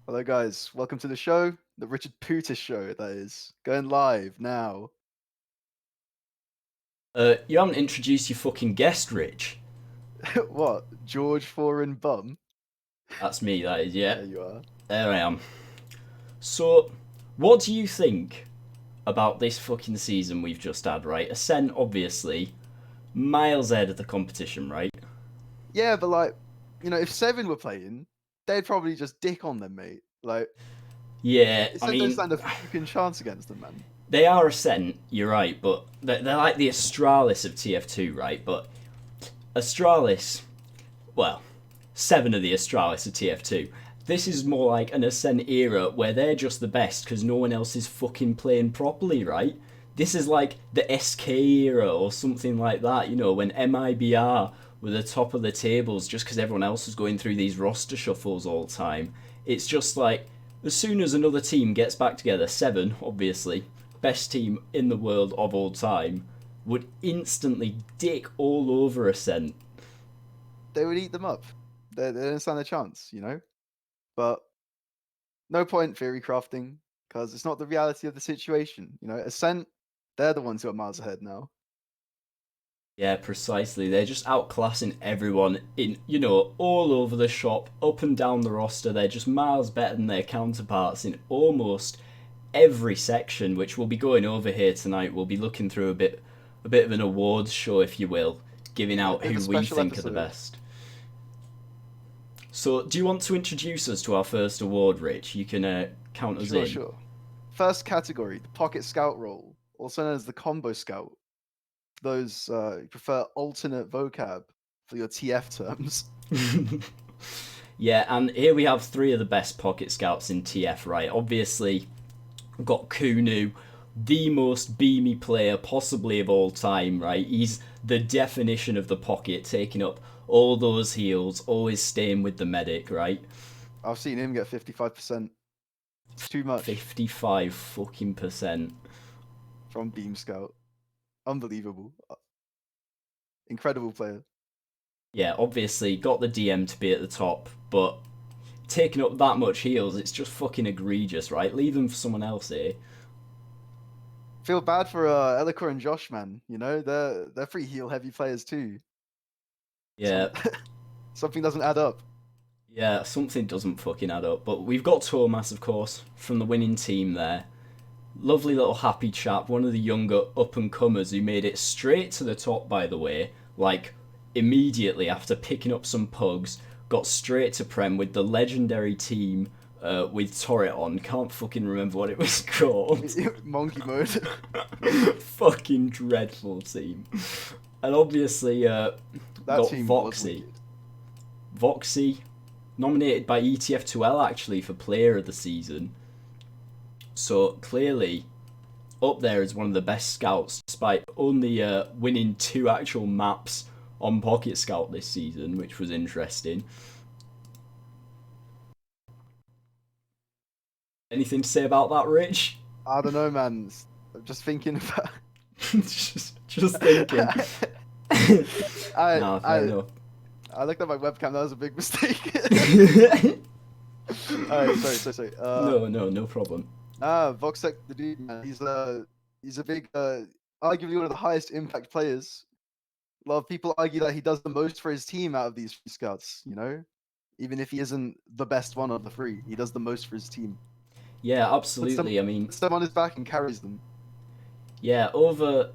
Hello, guys. Welcome to the show, the Richard Pewtis show. That is going live now. You haven't introduced your fucking guest, Rich. What? George Foreign Bum? That's me, that is, yeah. There you are. There I am. So, what do you think about this fucking season we've just had, right? Ascent, obviously, miles ahead of the competition, right? Yeah, but if Seven were playing, they'd probably just dick on them, mate. Yeah, I Ascent don't mean, stand a fucking chance against them, man. they are Ascent, you're right, but they're like the Astralis of TF2, right? But Astralis, well, seven of the Astralis of TF2. This is more like an Ascent era where they're just the best because no one else is fucking playing properly, right? This is like the SK era or something like that, when MIBR were the top of the tables just because everyone else was going through these roster shuffles all the time. It's just like, as soon as another team gets back together, Seven, obviously, best team in the world of all time, would instantly dick all over Ascent. They would eat them up. They don't stand a chance. But no point theory crafting because it's not the reality of the situation. Ascent, they're the ones who are miles ahead now. Yeah, precisely. They're just outclassing everyone all over the shop, up and down the roster. They're just miles better than their counterparts in almost every section, which we'll be going over here tonight. We'll be looking through a bit of an awards show, if you will, giving Yeah, a out bit of a who we special think are the episode. best. So, do you want to introduce us to our first award, Rich? You can count us Sure, in. sure. First category, the Pocket Scout role, also known as the Combo Scout. Those who prefer alternate vocab for your TF terms. Yeah, and here we have three of the best pocket scouts in TF, right? Obviously, we've got Kunu, the most beamy player possibly of all time, right? He's the definition of the pocket, taking up all those heals, always staying with the medic, right? I've seen him get 55%. It's too much 55 fucking percent. from Beam Scout. Unbelievable. Incredible player. Yeah, obviously got the DM to be at the top, but taking up that much heals, it's just fucking egregious, right? Leave him for someone else here. Feel bad for Elikor and Josh, man. They're pretty heal heavy players too. Yeah, Some something doesn't add up. yeah, something doesn't fucking add up. But we've got Thomas, of course, from the winning team there. Lovely little happy chap, one of the younger up and comers who made it straight to the top, by the way, like immediately after picking up some pugs, got straight to Prem with the legendary team with Turret on. Can't fucking remember what it was called. Monkey mode. Fucking dreadful team. And obviously That got team was Voxy. wicked. Voxy, nominated by ETF2L actually for Player of the Season. So clearly up there as one of the best scouts, despite only winning two actual maps on Pocket Scout this season, which was interesting. Anything to say about that, Rich? I don't know, man. I'm just thinking about. just thinking. I Nah, fair I enough. I looked at my webcam. That was a big mistake. All right, sorry. No problem. Voxec, the dude, man. He's a big, arguably one of the highest impact players. A lot of people argue that he does the most for his team out of these free scouts. Even if he isn't the best one of the three, he does the most for his team. Yeah, Puts them, absolutely. I mean, puts them on his back and carries them. yeah, over.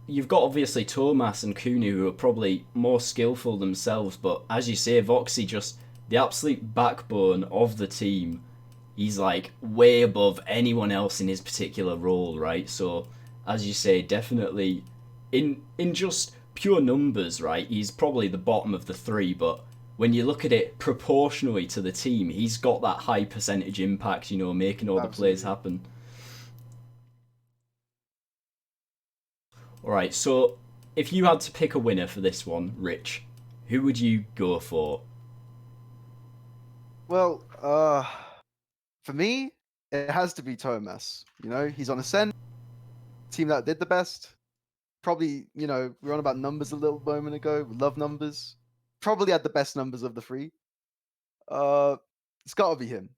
You've got obviously Tomas and Kunu who are probably more skillful themselves, but as you say, Voxy just the absolute backbone of the team. He's like way above anyone else in his particular role, right? So, as you say, definitely in just pure numbers, right? He's probably the bottom of the three, but when you look at it proportionally to the team, he's got that high percentage impact, making all the plays Absolutely. happen. All right, so if you had to pick a winner for this one, Rich, who would you go for? Well, for me, it has to be Tomas. He's on Ascent, team that did the best. Probably, we were on about numbers a little moment ago. We love numbers. Probably had the best numbers of the three. Uh, it's got to be him.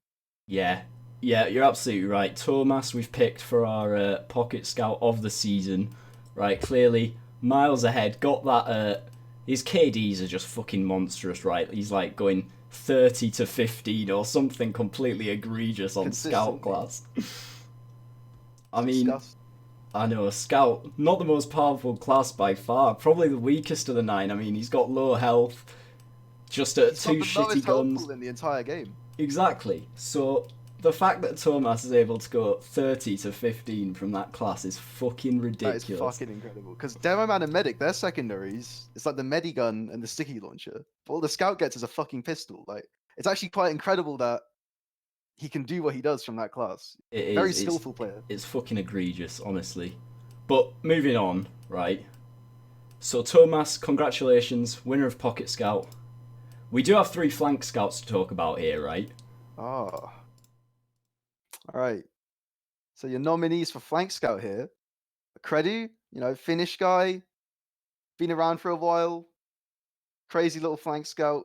Yeah, yeah, you're absolutely right. Thomas, we've picked for our pocket scout of the season, right? Clearly, miles ahead. Got that. His KDs are just fucking monstrous, right? He's like going 30 to 15 or something completely egregious on scout Consistently. class. I It's mean, disgusting. I know, scout, not the most powerful class by far, probably the weakest of the 9. I mean, he's got low health, just He's got two the shitty lowest health guns. pool in the entire game. Exactly. So the fact that Thomas is able to go 30 to 15 from that class is fucking That is ridiculous. fucking incredible. Because Demo Man and Medic, their secondaries, it's like the Medigun and the sticky launcher. But all the Scout gets is a fucking pistol. Like, it's actually quite incredible that he can do what he does from that class. It Very is. skillful player. It's fucking egregious, honestly. But moving on, right? So Thomas, congratulations, winner of Pocket Scout. We do have 3 flank scouts to talk about here, right? Oh. Alright. So your nominees for Flank Scout here. Credu, Finnish guy, been around for a while, crazy little Flank Scout,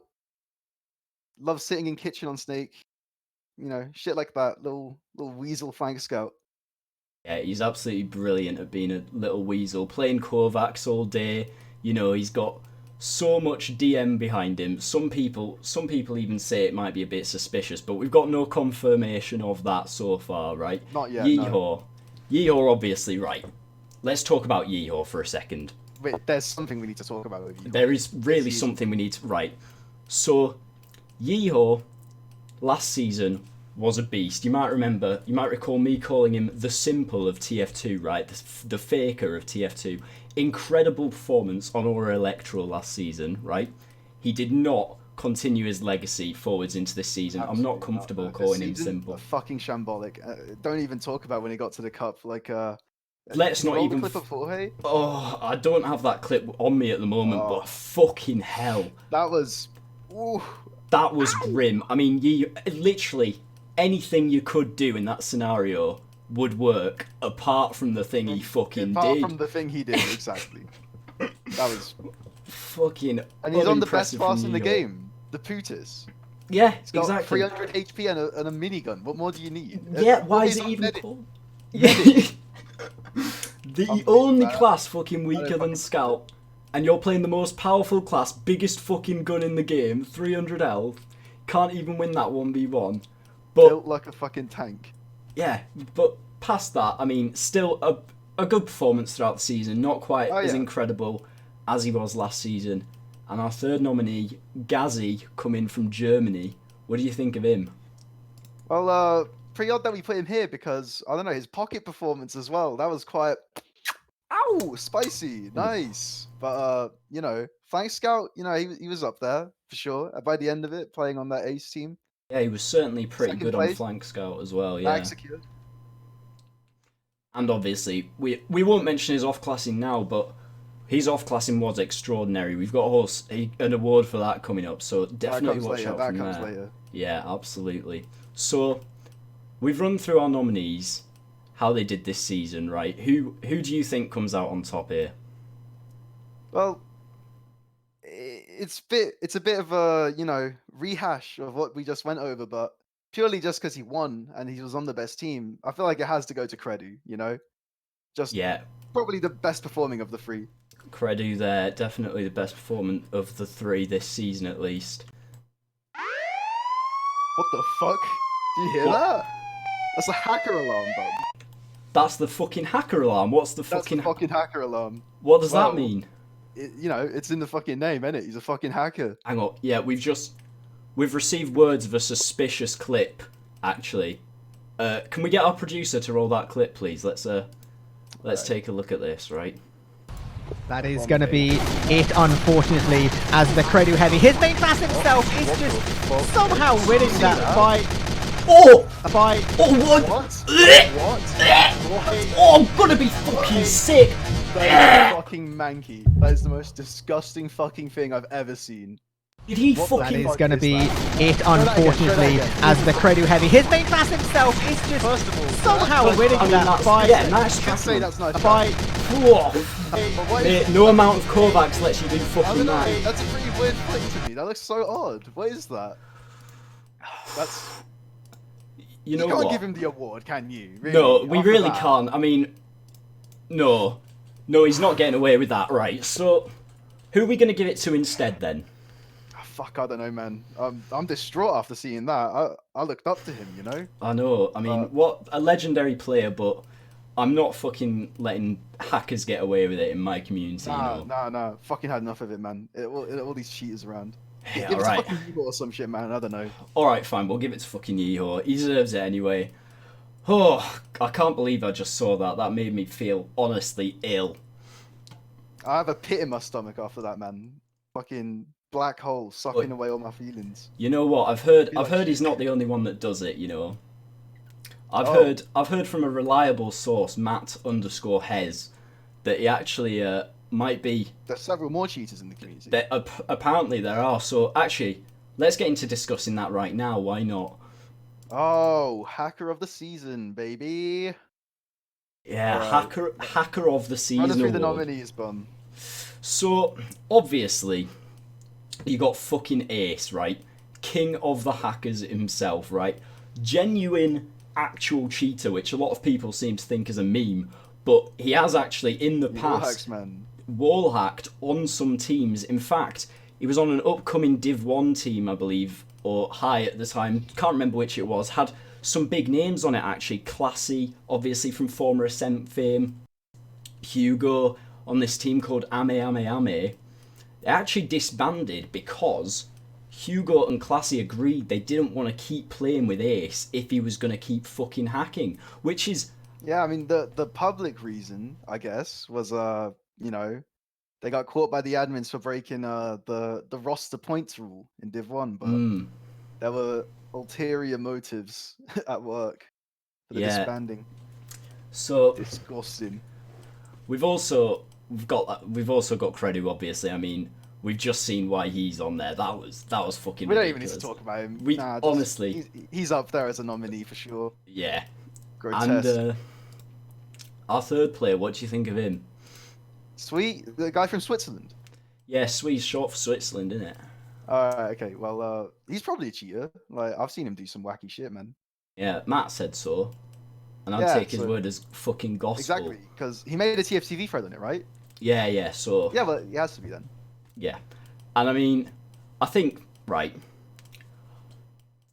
loves sitting in kitchen on Snake, shit like that, little weasel Flank Scout. Yeah, he's absolutely brilliant at being a little weasel, playing Kovacs all day. You know, he's got so much DM behind him. Some people even say it might be a bit suspicious, but we've got no confirmation of that so far, right? Not yet, no. Yeehaw, obviously, right. Let's talk about Yeehaw for a second. Wait, there's something we need to talk about with you. There is really something we need to... Right. So, Yeehaw, last season, was a beast. You might recall me calling him the simple of TF2, right? The faker of TF2. Incredible performance on Aura Electro last season, right? He did not continue his legacy forwards into this season. Absolutely I'm not comfortable not. calling him simple. Fucking shambolic. Don't even talk about when he got to the cup. Like, Let's not even. The clip of Jorge? Oh, I don't have that clip on me at the moment, but fucking hell, that was. Ooh. That was grim. I mean, literally anything you could do in that scenario would work, apart from the thing he fucking did. Apart from the thing he did, exactly. That was fucking. And he's on the best class in the game, the Pewtis. Yeah, he's got exactly. 300 HP and a minigun. What more do you need? Yeah, why is it even called? The only class fucking weaker than Scout, and you're playing the most powerful class, biggest fucking gun in the game, 300 health, can't even win that 1v1. But built like a fucking tank. Yeah, but past that, I mean, still a good performance throughout the season, not quite as incredible as he was last season. And our third nominee, Gazi, coming from Germany. What do you think of him? Well, pretty odd that we put him here because, I don't know, his pocket performance as well. That was quite... Ow! Spicy. Nice. But, Flank Scout, he was up there, for sure. By the end of it, playing on that ace team. Yeah, he was certainly pretty good on Flank Scout as well, yeah. Secured. And obviously, we won't mention his off-classing now, but his off-classing was extraordinary. We've got an award for that coming up, so definitely watch out from there. Later. Yeah, absolutely. So, we've run through our nominees, how they did this season, right? Who do you think comes out on top here? Well, it's a bit of a rehash of what we just went over, but purely just because he won and he was on the best team, I feel like it has to go to Credu. Probably the best performing of the 3. Credu there, definitely the best performance of the 3 this season at least. What the fuck? Do you hear that? That's a hacker alarm, bud. That's the fucking hacker alarm. What's the fucking... That's the fucking hacker alarm. What does that mean? It's in the fucking name, innit? He's a fucking hacker. Hang on. Yeah, we've received words of a suspicious clip, actually. Can we get our producer to roll that clip, please? Let's take a look at this, right? That is going to be it, unfortunately, as the Credu Heavy. His main class himself is just somehow winning that fight. Oh! Fight. Oh, what? What? Oh, I'm gonna be fucking sick! That is fucking manky. That is the most disgusting fucking thing I've ever seen. Did he That fucking... is going to be it, unfortunately, as the Credu Heavy. His main class himself is just somehow winning that fight. Yeah, nice I can't say that's nice. Fight. Mate, no amount of Kovacs lets you do I fucking don't know, that. that's a pretty weird flick to me. That looks so odd. What is that? That's... you know can't what? give him the award, can you? Really? No, we After really that? can't. I mean, no, he's not getting away with that, right? So, who are we going to give it to instead then? Fuck, I don't know, man. I'm distraught after seeing that. I looked up to him, you know. I know. I mean, what a legendary player, but I'm not fucking letting hackers get away with it in my community. Nah. Fucking had enough of it, man. All these cheaters around. Yeah, Give it to alright. fucking Eagle or some shit, man. I don't know. Alright, fine. We'll give it to fucking Yeehaw. He deserves it anyway. Oh, I can't believe I just saw that. That made me feel honestly ill. I have a pit in my stomach after that, man. Fucking black hole sucking away all my feelings. You know what? I've heard like he's not the only one that does it, you know. I've heard from a reliable source, Matt_Hez, that he actually might be. There's several more cheaters in the community. Apparently there are. So actually, let's get into discussing that right now. Why not? Oh, hacker of the season, baby. Yeah, right. hacker of the season. Run us through the award. nominees, bum. So obviously, you got fucking Ace, right? King of the hackers himself, right? Genuine, actual cheater, which a lot of people seem to think is a meme, but he has actually in the past wall hacked on some teams. In fact, he was on an upcoming Div 1 team, I believe, or high at the time. Can't remember which it was. Had some big names on it actually. Classy, obviously from former Ascent fame. Hugo on this team called Ame. They actually disbanded because Hugo and Classy agreed they didn't want to keep playing with Ace if he was going to keep fucking hacking, which is... Yeah, I mean, the public reason, I guess, was, you know, they got caught by the admins for breaking the roster points rule in Div 1, but there were ulterior motives at work for the disbanding. So disgusting. We've also got Credu, obviously. I mean, we've just seen why he's on there. That was fucking. We don't ridiculous. even need to talk about him. Honestly, he's up there as a nominee for sure. Yeah. Grotesque. And our third player, what do you think of him? Sweet, the guy from Switzerland. Yeah, Sweet's short for Switzerland, isn't it? Okay. Well, he's probably a cheater. Like, I've seen him do some wacky shit, man. Yeah, Matt said so, and I'd take his word as fucking gospel. Exactly, because he made a TFTV thread on it, right? Yeah. So. Yeah, but he has to be then. Yeah, and I mean, I think right.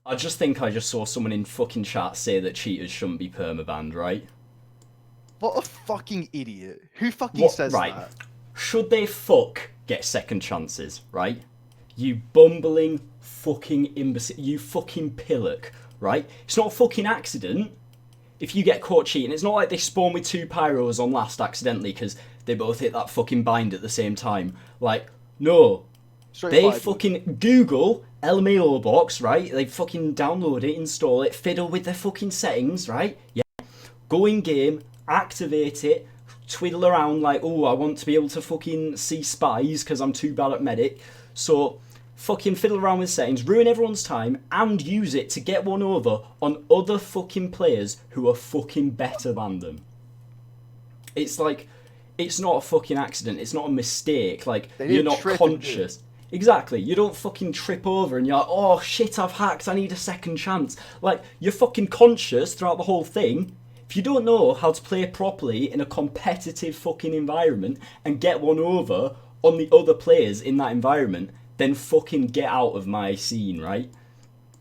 I just saw someone in fucking chat say that cheaters shouldn't be permabanned, right? What a fucking idiot. Who fucking says that? Should they get second chances, right? You bumbling fucking imbecile. You fucking pillock, right? It's not a fucking accident if you get caught cheating. It's not like they spawn with 2 pyros on last accidentally because they both hit that fucking bind at the same time. Like, no. They fucking Google LMAO box, right? They fucking download it, install it, fiddle with their fucking settings, right? Yeah. Go in game, activate it, twiddle around like, oh, I want to be able to fucking see spies because I'm too bad at medic. So fucking fiddle around with settings, ruin everyone's time, and use it to get one over on other fucking players who are fucking better than them. It's like, it's not a fucking accident. It's not a mistake. Like, you're not conscious. Exactly. You don't fucking trip over and you're like, oh shit, I've hacked, I need a second chance. Like, you're fucking conscious throughout the whole thing. If you don't know how to play properly in a competitive fucking environment and get one over on the other players in that environment, then fucking get out of my scene, right?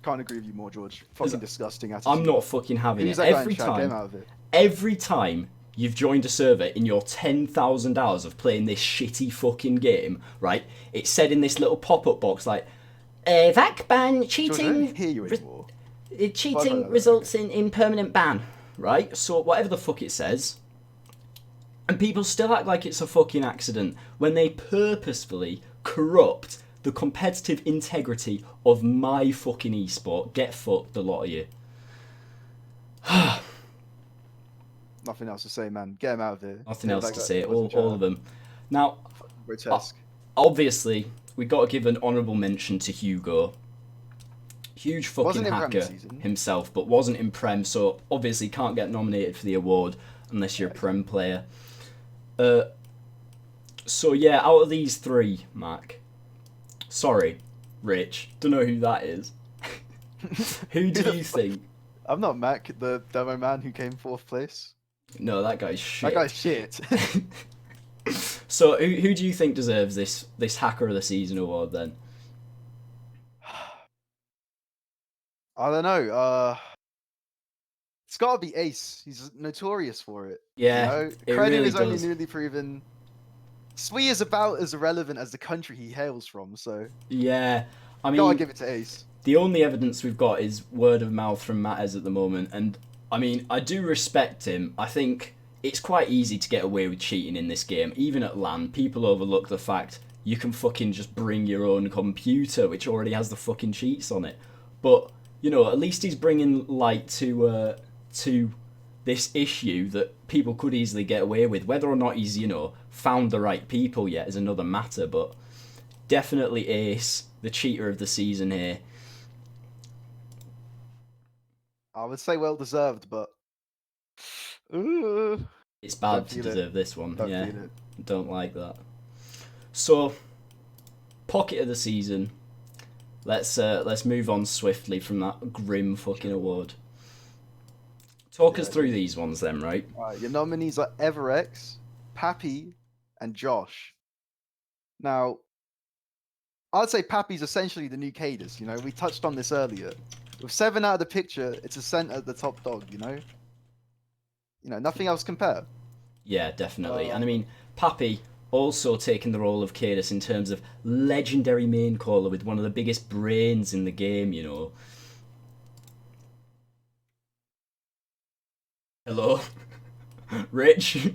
Can't agree with you more, George. Fucking disgusting attitude. I'm not fucking having it. Every time you've joined a server in your 10,000 hours of playing this shitty fucking game, right? It said in this little pop-up box like, VAC ban cheating. Cheating results in permanent ban, right? So whatever the fuck it says, and people still act like it's a fucking accident when they purposefully corrupt the competitive integrity of my fucking esport. Get fucked, the lot of you. Nothing else to say, man. Get him out of here. Nothing else to say. All of them. Now, grotesque. Obviously, we got to give an honourable mention to Hugo. Huge fucking hacker himself, but wasn't in Prem, so obviously can't get nominated for the award unless you're a Prem player. So yeah, out of these 3, Mac. Sorry, Rich. Don't know who that is. Who do you think? I'm not Mac, the demo man who came 4th place. No, that guy's shit. That guy's shit. So who do you think deserves this Hacker of the Season award then? I don't know. It's got to be Ace. He's notorious for it. Yeah, you know? it Credu really is only does. newly proven. Sui is about as irrelevant as the country he hails from, so Yeah, I gotta mean, give it to Ace. the only evidence we've got is word of mouth from Matters at the moment, and I mean, I do respect him. I think it's quite easy to get away with cheating in this game. Even at LAN, people overlook the fact you can fucking just bring your own computer, which already has the fucking cheats on it. But, you know, at least he's bringing light to this issue that people could easily get away with. Whether or not he's, you know, found the right people yet is another matter, but definitely Ace, the cheater of the season here. I would say well deserved, but It's bad Don't to feel deserve this one. don't Yeah, feel it. don't like that. So, pocket of the season. Let's move on swiftly from that grim fucking award. Talk us through these ones then, right? Alright, your nominees are Everex, Pappy, and Josh. Now, I'd say Pappy's essentially the new Cadus, you know, we touched on this earlier. With 7 out of the picture, it's a cent at the top dog, you know? You know, nothing else compare. Yeah, definitely. And I mean, Pappy also taking the role of Cadus in terms of legendary main caller with one of the biggest brains in the game, you know. Hello? Rich?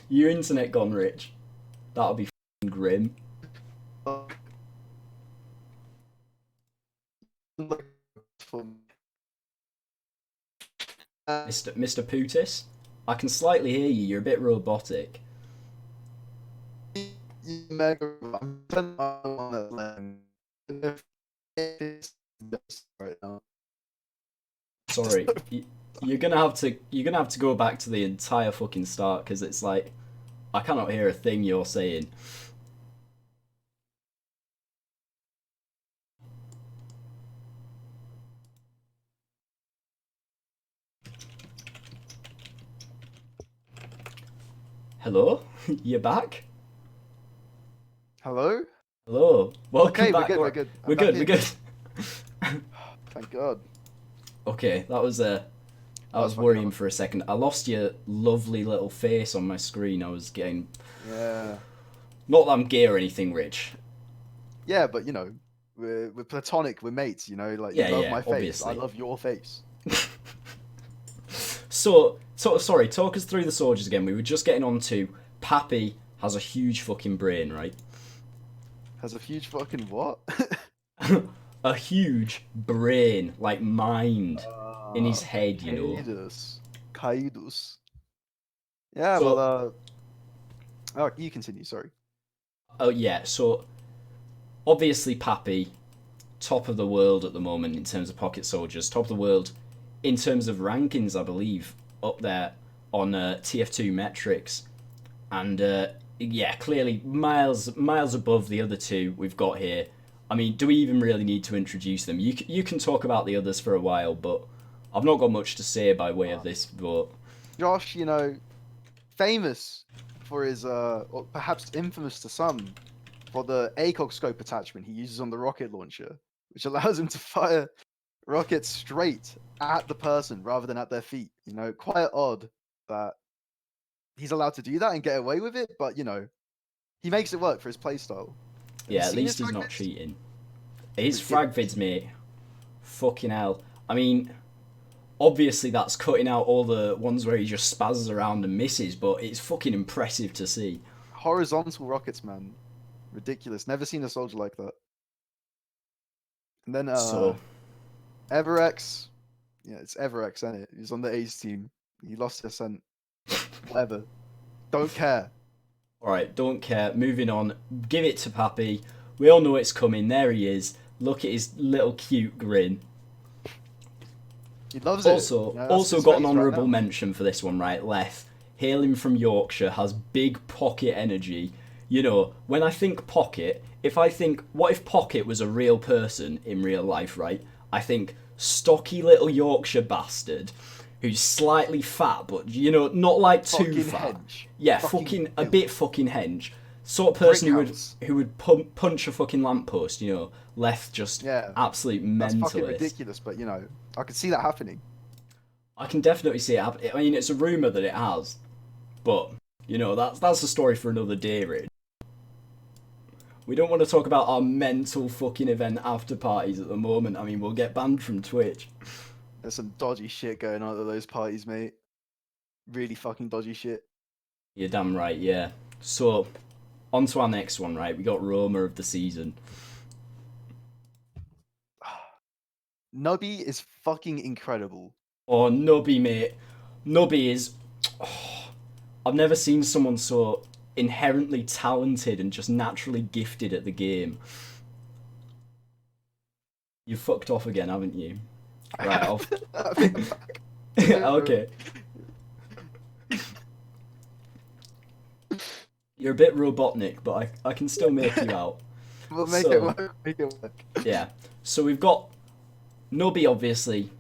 Your internet gone, Rich? That'll be f***ing grim. Mr. Pewtis? I can slightly hear you, you're a bit robotic. Right now. Sorry, you're gonna have to go back to the entire fucking start because it's like I cannot hear a thing you're saying. Hello, you're back. Hello? Hello, welcome Okay, back. we're good. We're good. We're good. Thank God. Okay, that was fucking worrying awesome. for a second. I lost your lovely little face on my screen. I was getting. Yeah. Not that I'm gay or anything, Rich. Yeah, but you know, we're platonic, we're mates, you know, like Yeah, you love yeah, my face, obviously. I love your face. So sorry, talk us through the soldiers again. We were just getting on to Pappy has a huge fucking brain, right? Has a huge fucking what? A huge brain, like mind, in his head, you know. Kaidus. Yeah, So- well, oh, you continue, sorry. Oh yeah, so obviously Pappy, top of the world at the moment in terms of pocket soldiers, top of the world in terms of rankings, I believe, up there on TF2 metrics, and yeah, clearly miles above the other two we've got here. I mean, do we even really need to introduce them? You can talk about the others for a while, but I've not got much to say by way of this vote. Josh, you know, famous for his, or perhaps infamous to some, for the ACOG scope attachment he uses on the rocket launcher, which allows him to fire rockets straight at the person rather than at their feet. You know, quite odd that he's allowed to do that and get away with it, but you know, he makes it work for his playstyle. Yeah, at seen least his he's not frag vids? cheating. His frag vids, mate. Fucking hell. I mean, obviously that's cutting out all the ones where he just spazzes around and misses, but it's fucking impressive to see. Horizontal rockets, man. Ridiculous. Never seen a soldier like that. And then So, Everex. Yeah, it's Everex, isn't it? He's on the A's team. He lost his scent. Whatever. Don't care. alright, don't care. Moving on. Give it to Pappy. We all know it's coming. There he is. Look at his little cute grin. He loves Also, it. You know, that's also his got an face right honourable now. mention for this one, right? Leth, hailing from Yorkshire, has big pocket energy. You know, when I think pocket, if I think, what if Pocket was a real person in real life, right? I think stocky little Yorkshire bastard who's slightly fat, but not like too Fucking fat. hench. Yeah, Fucking a ill. bit fucking hench. Sort of person Brickhouse. who would punch a fucking lamppost. Left just absolute That's mentalist. fucking ridiculous, but I could see that happening. I can definitely see it happening. I mean, it's a rumor that it has, but that's a story for another day, really. We don't want to talk about our mental fucking event after parties at the moment. I mean, we'll get banned from Twitch. There's some dodgy shit going on at those parties, mate. Really fucking dodgy shit. You're damn right, yeah. So, on to our next one, right? We got Roma of the season. Nubby is fucking incredible. Oh, Nubby, mate. Nubby is... I've never seen someone so inherently talented and just naturally gifted at the game. You fucked off again, haven't you? Right, off. Okay. You're a bit Robotnik, but I can still make you out. We'll make it work. Make it work. Yeah. So we've got Nubby, obviously,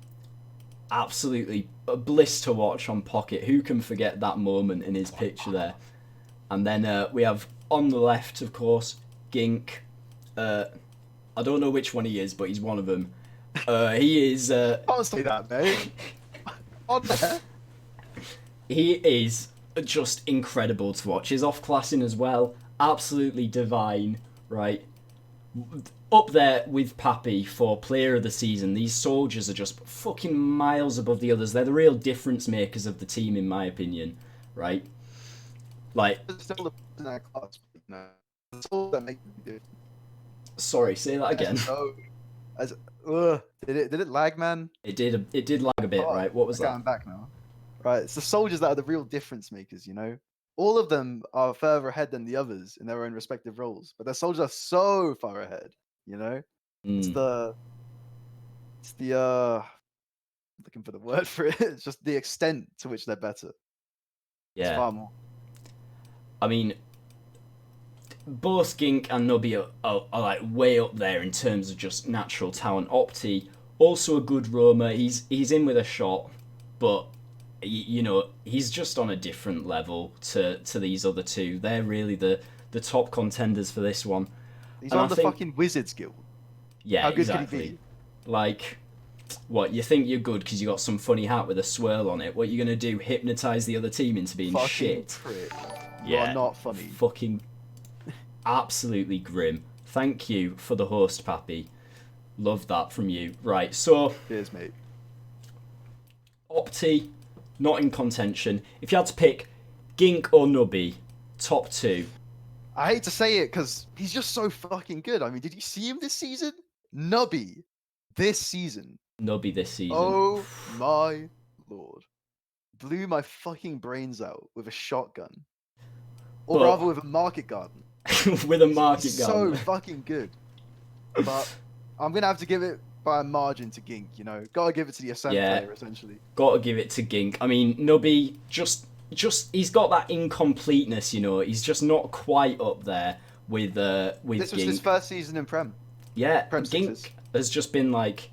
absolutely a bliss to watch on Pocket. Who can forget that moment in his picture there? And then we have on the left, of course, Gink. I don't know which one he is, but he's one of them. He is... Can't say that, mate. On there. He is just incredible to watch. His off-classing as well, absolutely divine, right? Up there with Pappy for player of the season. These soldiers are just fucking miles above the others. They're the real difference makers of the team, in my opinion, right? Like, Still in that class, no. That's all that makes me do. Sorry, say that again. Did it lag, man? It did lag a bit, right? What was okay, that? I'm back now. Right, it's the soldiers that are the real difference makers, All of them are further ahead than the others in their own respective roles, but their soldiers are so far ahead, It's the looking for the word for it. It's just the extent to which they're better. Yeah. It's far more. I mean, both Gink and Nubby are like way up there in terms of just natural talent. Opti, also a good roamer. He's in with a shot, but he's just on a different level to these other two. They're really the top contenders for this one. He's on the fucking Wizards Guild. Yeah, how good exactly. Could he be? Like, what, you think you're good because you got some funny hat with a swirl on it? What are you gonna do? Hypnotize the other team into being fucking shit? Prick. Yeah, you are not funny. Fucking absolutely grim. Thank you for the host, Pappy. Love that from you. Right, so cheers, mate. Opti, not in contention. If you had to pick Gink or Nubby, top two. I hate to say it because he's just so fucking good. I mean, did you see him this season? Nubby, this season. Nubby this season. Oh my lord. Blew my fucking brains out with a shotgun. Or rather with a market garden. With a market garden. So fucking good. But I'm going to have to give it by a margin to Gink, Gotta give it to the Ascent player, essentially. Gotta give it to Gink. I mean, Nubby, just he's got that incompleteness, He's just not quite up there with This was Gink. his first season in Prem. Yeah, Prem Gink sixes. has just been like...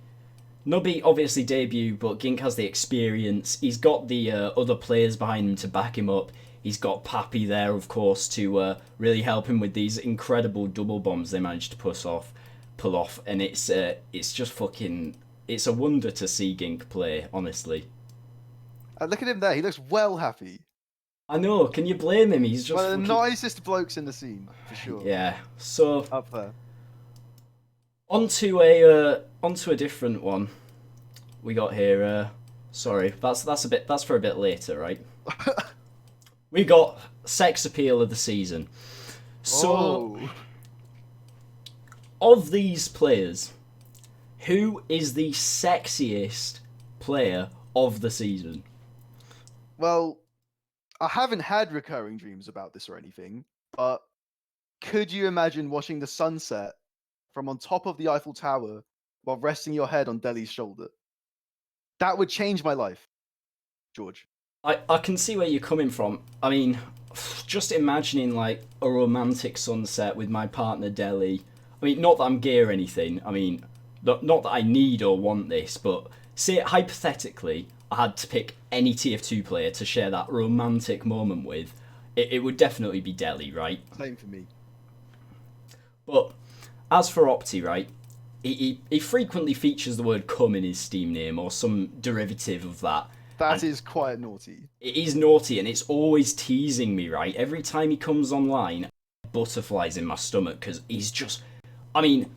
Nubby obviously debut, but Gink has the experience. He's got the other players behind him to back him up. He's got Pappy there, of course, to really help him with these incredible double bombs they managed to pull off. And it's just fucking... It's a wonder to see Gink play, honestly. Look at him there. He looks well happy. I know. Can you blame him? He's just one of the fucking... nicest blokes in the scene, for sure. Yeah. So up there. Onto a different one. We got here. Sorry, that's for a bit later, right? We got sex appeal of the season. So, of these players, who is the sexiest player of the season? Well, I haven't had recurring dreams about this or anything, but could you imagine watching the sunset from on top of the Eiffel Tower while resting your head on Deli's shoulder? That would change my life, George. I can see where you're coming from. I mean, just imagining like a romantic sunset with my partner Deli. I mean, not that I'm gay or anything. I mean, not that I need or want this, but say hypothetically I had to pick any TF2 player to share that romantic moment with, it would definitely be Deli, right? Same for me. But as for Opti, right, he frequently features the word cum in his Steam name or some derivative of that. That is quite naughty. It is naughty, and it's always teasing me, right? Every time he comes online, butterflies in my stomach, because he's just... I mean,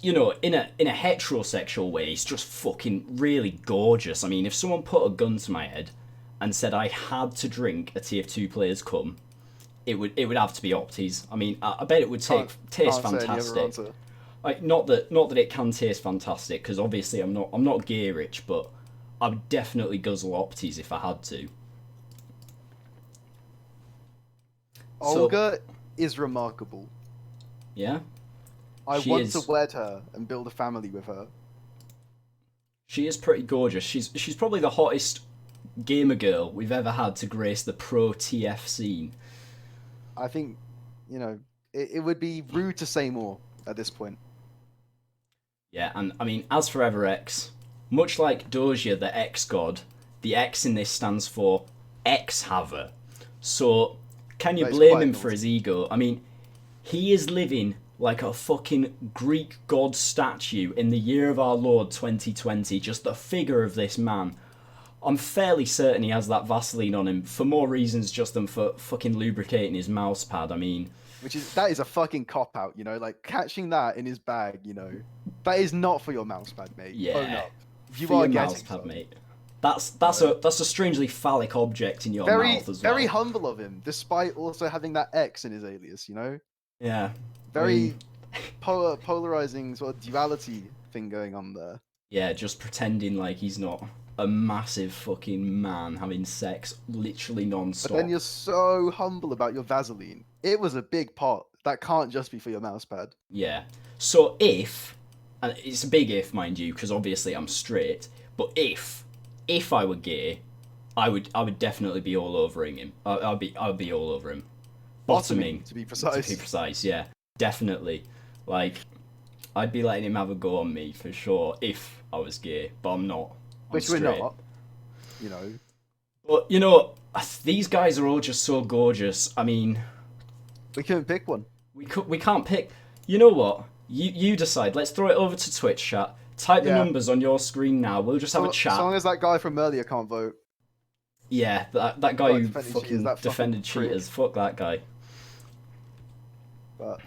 you know, in a heterosexual way, he's just fucking really gorgeous. I mean, if someone put a gun to my head and said I had to drink a TF2 player's cum, it would have to be Opti's. I mean, I bet it would taste fantastic. Like, not that it can taste fantastic, because obviously I'm not gay rich, but I would definitely guzzle Opti's if I had to. Olga is remarkable. Yeah? I want to wed her and build a family with her. She is pretty gorgeous. She's probably the hottest gamer girl we've ever had to grace the pro TF scene. I think, you know, it would be rude to say more at this point. Yeah, and I mean, as for EverX, much like Doja, the X-God, the X in this stands for X-Haver. So, can you blame him for his ego? I mean, he is living like a fucking Greek god statue in the year of our Lord 2020. Just the figure of this man. I'm fairly certain he has that Vaseline on him for more reasons just than for fucking lubricating his mouse pad. I mean... That is a fucking cop-out, you know? Like, catching that in his bag, you know? That is not for your mouse pad, mate. Yeah. Own up. You for are your mouse pad, mate. That's a strangely phallac object in your mouth as well. Very humble of him, despite also having that X in his alias, you know? Yeah. Very polarizing sort of duality thing going on there. Yeah, just pretending like he's not a massive fucking man having sex literally non-stop. But then you're so humble about your Vaseline. It was a big pot. That can't just be for your mouse pad. Yeah. So if, and it's a big if, mind you, because obviously I'm straight, but if I were gay, I would definitely be all over him. I'd be all over him. Bottoming, to be precise. To be precise, yeah. Definitely. Like, I'd be letting him have a go on me for sure if I was gay, but I'm not. Which we're not, you know. But, you know, these guys are all just so gorgeous. I mean... We couldn't pick one. We can't pick... You know what? You decide. Let's throw it over to Twitch chat. Type the numbers on your screen now. We'll just have a chat. As long as that guy from earlier can't vote. Yeah, that guy who fucking defended cheaters. Fuck that guy. But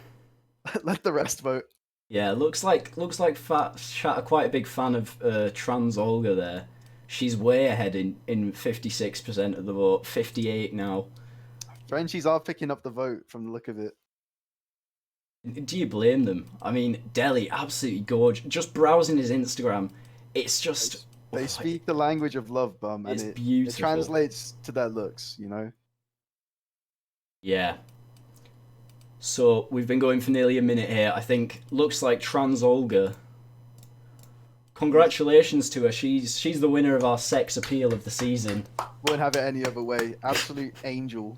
let the rest vote. Yeah, looks like Fat Chat are quite a big fan of trans Olga there. She's way ahead in 56% of the vote, 58 now. Frenchies are picking up the vote from the look of it. Do you blame them? I mean, Deli, absolutely gorgeous. Just browsing his Instagram, it's just... They speak the language of love, bum, and it translates to their looks, you know? Yeah. So, we've been going for nearly a minute here. I think, looks like trans Olga. Congratulations to her. She's the winner of our sex appeal of the season. Won't have it any other way. Absolute angel.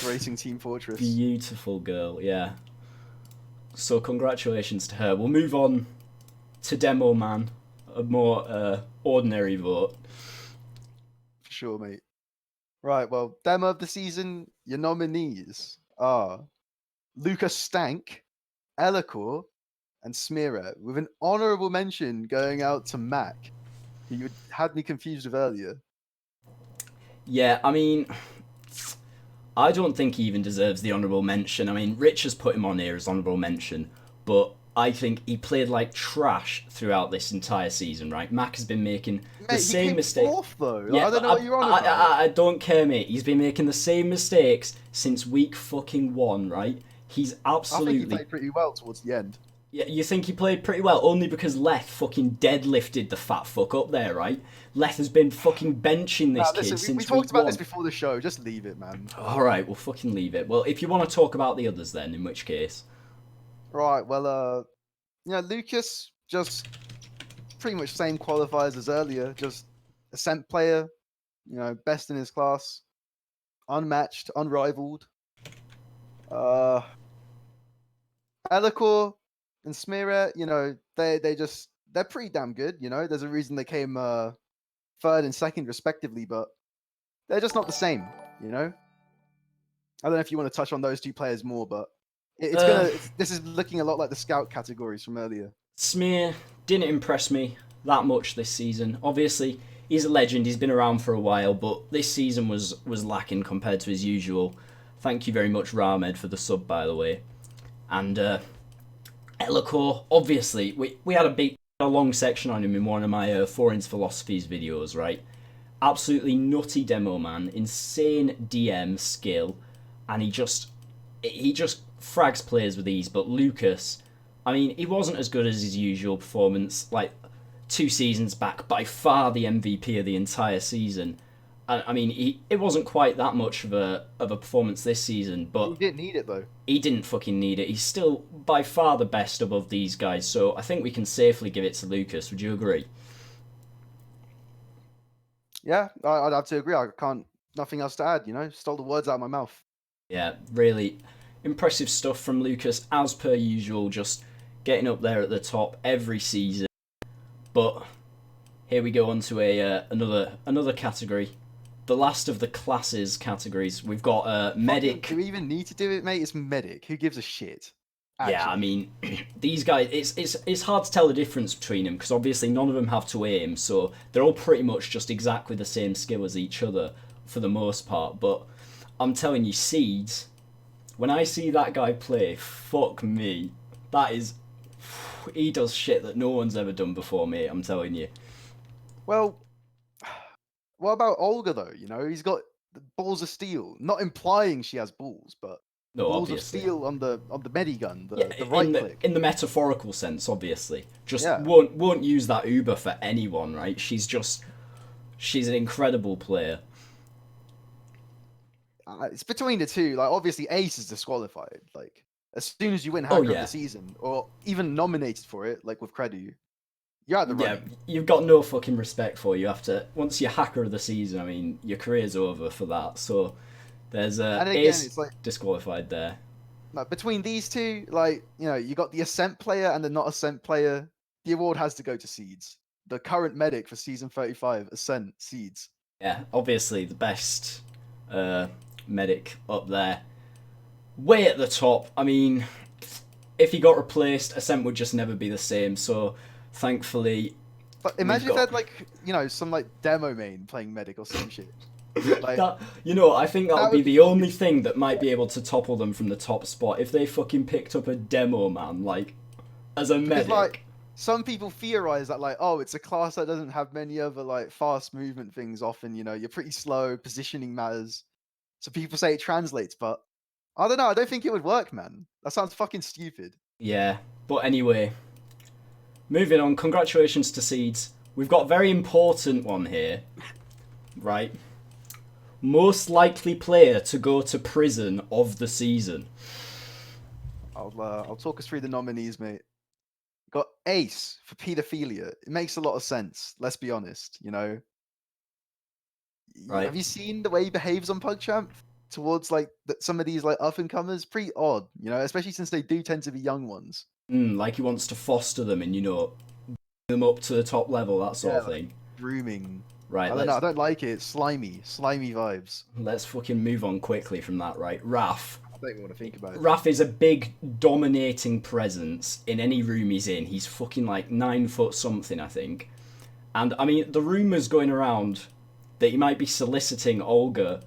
Racing Team Fortress. Beautiful girl, yeah. So, congratulations to her. We'll move on to Demo Man. A more ordinary vote. For sure, mate. Right, well, Demo of the season, your nominees are Lucas Stank, Elikor, and Smearet, with an honourable mention going out to Mac, who you had me confused with earlier. Yeah, I mean, I don't think he even deserves the honourable mention. I mean, Rich has put him on here as honourable mention, but I think he played like trash throughout this entire season, right? Mac has been making the same mistakes. Though. Yeah, I don't know what you're on about. I don't care, mate. He's been making the same mistakes since week fucking 1, right? He's absolutely... I think he played pretty well towards the end. Yeah, you think he played pretty well? Only because Leth fucking deadlifted the fat fuck up there, right? Leth has been fucking benching this kid since week 1. We talked about this before the show. Just leave it, man. Alright, we'll fucking leave it. Well, if you want to talk about the others then, in which case... Right, well, Lucas, just pretty much same qualifiers as earlier. Just Ascent player, best in his class. Unmatched, unrivaled. Elikor and Smearet, they're pretty damn good. You know, there's a reason they came third and second respectively, but they're just not the same. You know, I don't know if you want to touch on those two players more, but this is looking a lot like the scout categories from earlier. Smear didn't impress me that much this season. Obviously, he's a legend. He's been around for a while, but this season was lacking compared to his usual. Thank you very much, Ramed, for the sub, by the way. And Elacor, obviously, we had a long section on him in one of my Foreign Philosophies videos, right? Absolutely nutty demo, man. Insane DM skill, and he just frags players with ease. But Lucas, I mean, he wasn't as good as his usual performance. Like 2 seasons back, by far the MVP of the entire season. I mean, it wasn't quite that much of a performance this season, but he didn't need it though. He didn't fucking need it. He's still by far the best above these guys, so I think we can safely give it to Lucas. Would you agree? Yeah, I'd have to agree. I can't. Nothing else to add. You know, stole the words out of my mouth. Yeah, really impressive stuff from Lucas, as per usual. Just getting up there at the top every season. But here we go on to another category. The last of the classes categories. We've got medic. Do we even need to do it, mate? It's medic. Who gives a shit? Actually. Yeah, I mean, these guys, it's hard to tell the difference between them, because obviously none of them have to aim, so they're all pretty much just exactly the same skill as each other for the most part. But I'm telling you, Seeds, when I see that guy play, fuck me, he does shit that no one's ever done before, mate, I'm telling you. Well, what about Olga, though? You know, he's got balls of steel. Not implying she has balls, but no, balls obviously. of steel on the medigun, the right click. In the metaphorical sense, obviously. Just won't use that Uber for anyone, right? She's an incredible player. It's between the two. Like, obviously, Ace is disqualified. Like, as soon as you win Hacker of the Season, or even nominated for it, like with Credu, you're out the running. Yeah, you've got no fucking respect for you after once you're Hacker of the Season. I mean, your career's over for that. So there's and again, Ace it's like disqualified there. Like, between these two, like, you know, you got the Ascent player and the not Ascent player. The award has to go to Seeds. The current medic for Season 35, Ascent, Seeds. Yeah, obviously the best medic up there. Way at the top. I mean, if he got replaced, Ascent would just never be the same. So, thankfully... But imagine if they had, like, you know, some, like, demo main playing medic or some shit. Like, I think that would be the only thing that might be able to topple them from the top spot, if they fucking picked up a demo man, like, as a medic. Like, some people theorize that, like, oh, it's a class that doesn't have many other, like, fast movement things often, you know, you're pretty slow, positioning matters. So people say it translates, but I don't know, I don't think it would work, man. That sounds fucking stupid. Yeah, but anyway, moving on, congratulations to Seeds. We've got a very important one here, right? Most likely player to go to prison of the season. I'll talk us through the nominees, mate. Got Ace for paedophilia. It makes a lot of sense. Let's be honest. You know, right? Have you seen the way he behaves on PugChamp towards like some of these like up and comers? Pretty odd, you know, especially since they do tend to be young ones. Like he wants to foster them and bring them up to the top level, that sort of thing. Grooming. Right, I don't like it. Slimy vibes. Let's fucking move on quickly from that, right? Raph. I don't even want to think about it. Raph is a big, dominating presence in any room he's in. He's fucking like 9 foot something, I think. And I mean, the rumours going around that he might be soliciting Olga,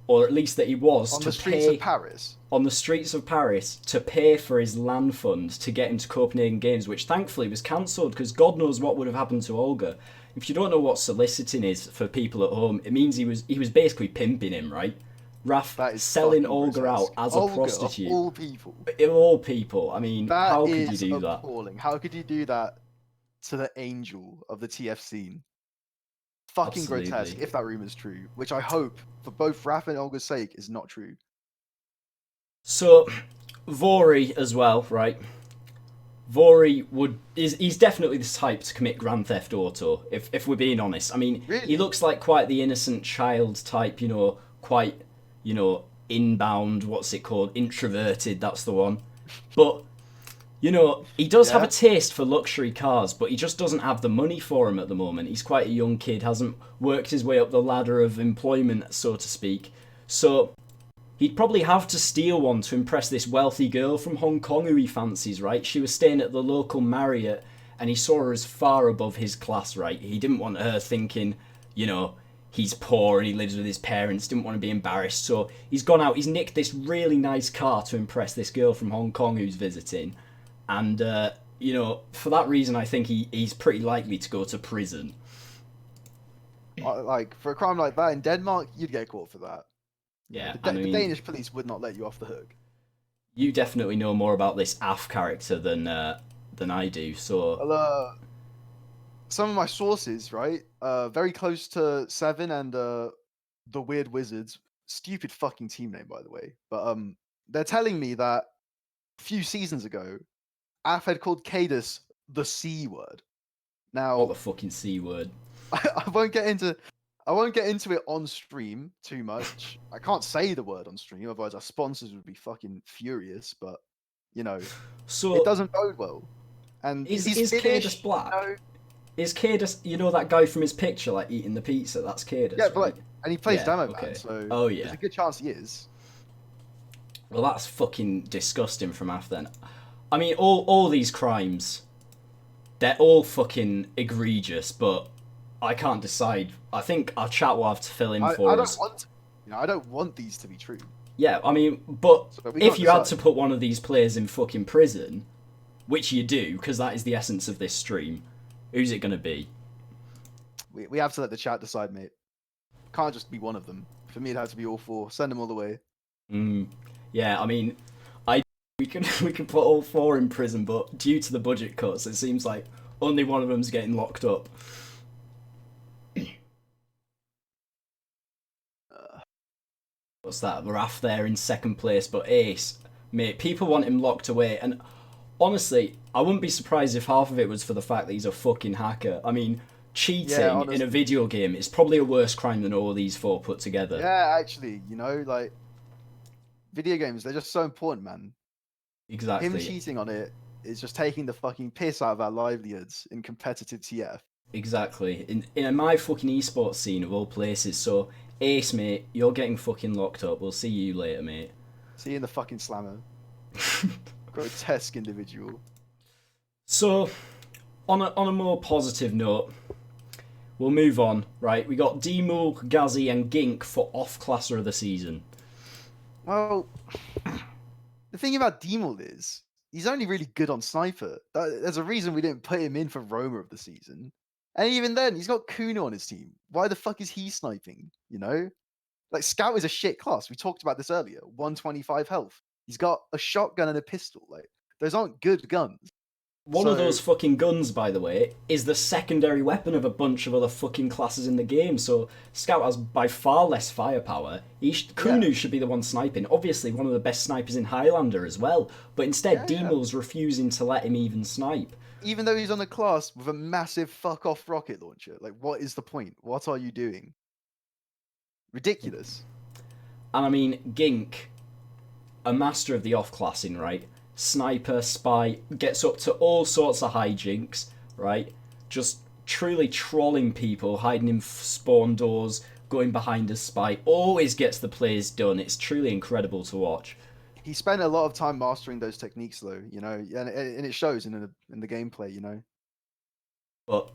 or at least that he was, on the streets of Paris. On the streets of Paris to pay for his land fund to get into Copenhagen Games, which thankfully was cancelled because God knows what would have happened to Olga. If you don't know what soliciting is for people at home, it means he was basically pimping him, right? Raph selling Olga out as a prostitute. Of all people. Of all people. I mean, how could you do that? Appalling. How could you do that to the angel of the TF scene? Fucking Absolutely. Grotesque, if that rumor is true. Which I hope, for both Raph and Olga's sake, is not true. So, Vori as well, right? Vori he's definitely the type to commit Grand Theft Auto, if we're being honest. I mean, really? He looks like quite the innocent child type, quite, inbound, what's it called? Introverted, that's the one. But You know, he does have Yeah. a taste for luxury cars, but he just doesn't have the money for them at the moment. He's quite a young kid, hasn't worked his way up the ladder of employment, so to speak. So he'd probably have to steal one to impress this wealthy girl from Hong Kong who he fancies, right? She was staying at the local Marriott, and he saw her as far above his class, right? He didn't want her thinking, you know, he's poor and he lives with his parents, didn't want to be embarrassed. So he's gone out, he's nicked this really nice car to impress this girl from Hong Kong who's visiting. And, you know, for that reason, I think he's pretty likely to go to prison. Like, for a crime like that in Denmark, you'd get caught for that. Yeah, The Danish police would not let you off the hook. You definitely know more about this Af character than I do, so... Well, some of my sources, right, very close to Seven and the Weird Wizards, stupid fucking team name, by the way, but they're telling me that a few seasons ago, Af had called Cadus the C word. Now, What the fucking C word? I won't get into it on stream too much. I can't say the word on stream, otherwise our sponsors would be fucking furious. But you know, So it doesn't bode well. And is he's Cadus black? You know? Is Cadus, you know that guy from his picture, like eating the pizza? That's Cadus. Yeah, but right? and he plays Yeah, demo okay. man, so Oh, yeah. there's a good chance he is. Well, that's fucking disgusting from Af then. I mean, all these crimes, they're all fucking egregious, but I can't decide. I think our chat will have to fill in for us. I don't want these to be true. Yeah, I mean, but So we if can't you had decide. to put one of these players in fucking prison, which you do, because that is the essence of this stream, who's it going to be? We have to let the chat decide, mate. Can't just be one of them. For me, it had to be all four. Send them all the way. Yeah, I mean, we could put all four in prison, but due to the budget cuts, it seems like only one of them's getting locked up. What's that? Raph there in second place, but Ace, mate, people want him locked away, and honestly, I wouldn't be surprised if half of it was for the fact that he's a fucking hacker. I mean, cheating in a video game is probably a worse crime than all these four put together. Yeah, actually, you know, like video games, they're just so important, man. Exactly. Him cheating on it is just taking the fucking piss out of our livelihoods in competitive TF. Exactly. In my fucking esports scene of all places, so Ace, mate, you're getting fucking locked up. We'll see you later, mate. See you in the fucking slammer. Grotesque individual. So, on a more positive note, we'll move on, right? We got D-Mul, Gazzy, and Gink for off-classer of the season. Well, the thing about Demol is, he's only really good on Sniper. There's a reason we didn't put him in for Roma of the season. And even then, he's got Kuno on his team. Why the fuck is he sniping? You know? Like, Scout is a shit class. We talked about this earlier. 125 health. He's got a shotgun and a pistol. Like, those aren't good guns. One of those fucking guns, by the way, is the secondary weapon of a bunch of other fucking classes in the game, so Scout has by far less firepower. Kuno should be the one sniping. Obviously, one of the best snipers in Highlander as well, but instead, Demol's refusing to let him even snipe. Even though he's on a class with a massive fuck-off rocket launcher. Like, what is the point? What are you doing? Ridiculous. And I mean, Gink, a master of the off-classing, right? Sniper, spy, gets up to all sorts of hijinks, right? Just truly trolling people, hiding in spawn doors, going behind a spy, always gets the plays done. It's truly incredible to watch. He spent a lot of time mastering those techniques, though, you know, and it shows in the gameplay, you know. But,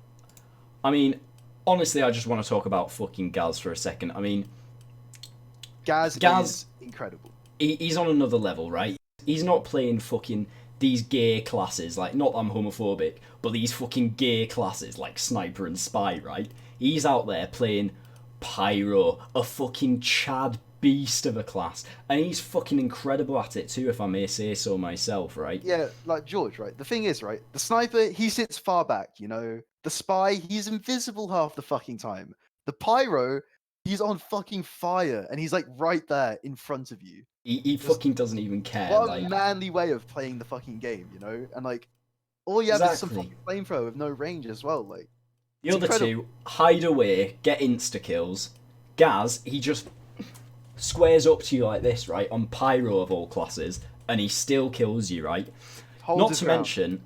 I mean, honestly, I just want to talk about fucking Gaz for a second. I mean, Gaz is incredible. He's on another level, right? He's not playing fucking these gay classes, like, not that I'm homophobic, but these fucking gay classes, like Sniper and Spy, right? He's out there playing Pyro, a fucking Chad beast of a class, and he's fucking incredible at it too, if I may say so myself, right? Yeah, like George, right? The thing is, right, the Sniper, he sits far back, you know? The Spy, he's invisible half the fucking time. The Pyro, he's on fucking fire, and he's like right there in front of you. He fucking doesn't even care. What like, a manly way of playing the fucking game, you know? And like, all you have is some fucking flamethrower with no range as well. Like, the other two hide away, get insta kills. Gaz, he just squares up to you like this, right? On Pyro of all classes, and he still kills you, right? Holds Not his to ground. mention,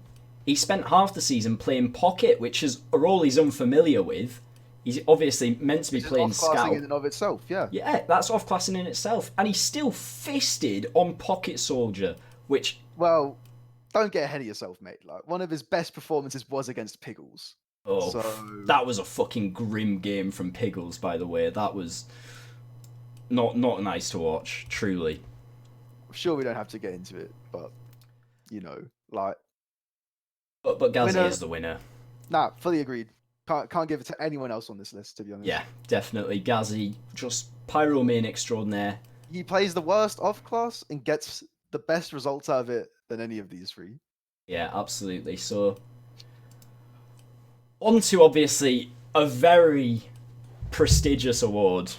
he spent half the season playing pocket, which is a role he's unfamiliar with. He's obviously meant to be Which is playing off-classing scout. in and of itself, yeah. Yeah, that's off-classing in itself. And he still fisted on pocket soldier, which... Well, don't get ahead of yourself, mate. Like, one of his best performances was against Piggles. Oh, So that was a fucking grim game from Piggles, by the way. That was not nice to watch, truly. I'm sure we don't have to get into it, but you know, like, But Ghazi winner- is the winner. nah, fully agreed. Can't give it to anyone else on this list, to be honest. Yeah, definitely. Ghazi, just pyromane extraordinaire. He plays the worst off class and gets the best results out of it than any of these three. Yeah, absolutely. So, on to obviously a very prestigious award.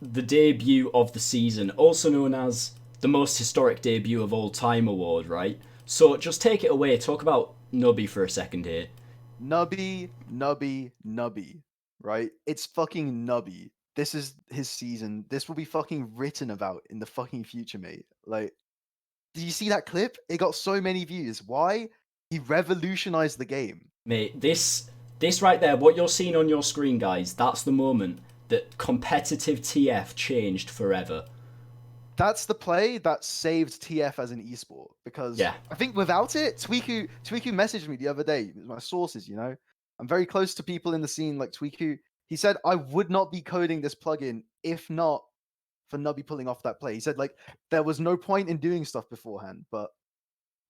The debut of the season, also known as the most historic debut of all time award, right? So just take it away, talk about Nubby for a second here. Nubby, right? It's fucking Nubby. This is his season. This will be fucking written about in the fucking future, mate. Like, did you see that clip? It got so many views. Why? He revolutionized the game. Mate, this right there, what you're seeing on your screen, guys, that's the moment that competitive TF changed forever. That's the play that saved TF as an esport, because Yeah. I think without it, Tweaku messaged me the other day, my sources, you know. I'm very close to people in the scene like Tweaku. He said I would not be coding this plugin if not for Nubby pulling off that play. He said like there was no point in doing stuff beforehand, but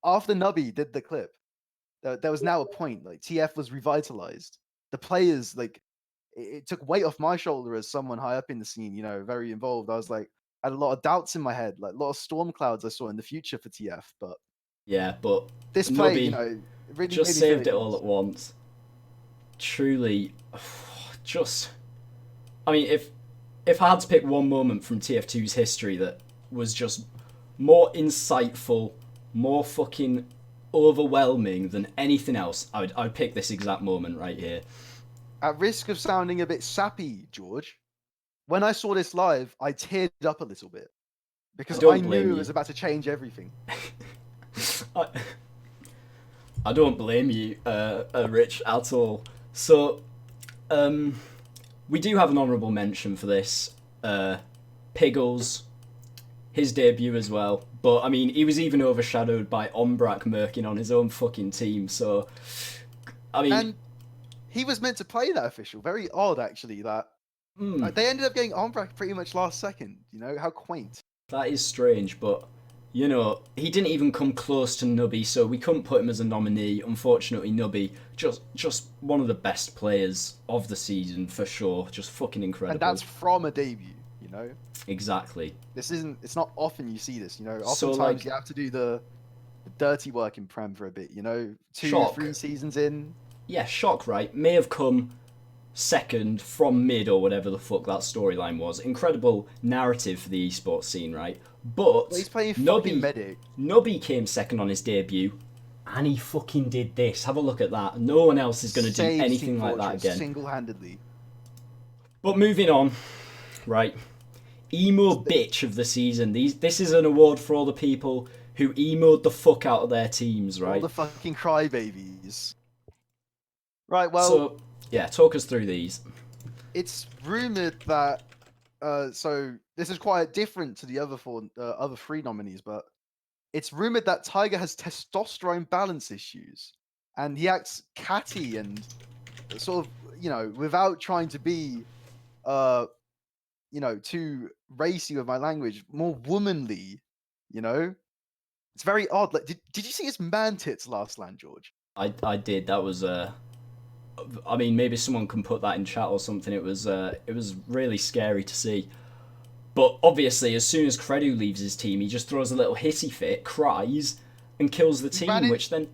after Nubby did the clip, there was now a point. Like TF was revitalized. The players, like, it took weight off my shoulder as someone high up in the scene, you know, very involved. I was like, I had a lot of doubts in my head, like a lot of storm clouds I saw in the future for TF. But Yeah, but this play, Nubby you know, it really just made me saved feel it all at once. Truly, just... I mean, if I had to pick one moment from TF2's history that was just more insightful, more fucking overwhelming than anything else, I'd pick this exact moment right here. At risk of sounding a bit sappy, George, when I saw this live, I teared up a little bit because don't I knew blame it you. was about to change everything. I don't blame you, Rich, at all. So, we do have an honourable mention for this. Piggles, his debut as well. But, I mean, he was even overshadowed by Ombrak murking on his own fucking team. So, I mean... And he was meant to play that official. Very odd, actually, that like, they ended up getting Ombrak pretty much last second. You know, how quaint. That is strange, but, you know, he didn't even come close to Nubby, so we couldn't put him as a nominee. Unfortunately, Nubby, just one of the best players of the season, for sure. Just fucking incredible. And that's from a debut, you know? Exactly. It's not often you see this, you know? Oftentimes So, like, you have to do the dirty work in Prem for a bit, you know? 2, Shock. 3 seasons in. Yeah, shock, right? May have come second from mid or whatever the fuck that storyline was. Incredible narrative for the esports scene, right? But He's playing fucking medic. Nubby came second on his debut, and he fucking did this. Have a look at that. No one else is going to do Saved anything Team like that Fortress again. single-handedly. But moving on, right? Emo bitch of the season. This is an award for all the people who emoed the fuck out of their teams, right? All the fucking crybabies. Right, well, So, yeah, talk us through these. it's rumored that so this is quite different to the other other 3 nominees, but it's rumored that Tiger has testosterone balance issues and he acts catty and sort of, you know, without trying to be you know, too racy with my language, more womanly, you know? It's very odd. Like, did you see his man tits last land, George? I did. That was I mean, maybe someone can put that in chat or something. It was really scary to see. But obviously, as soon as Credu leaves his team, he just throws a little hissy fit, cries, and kills the team. Which then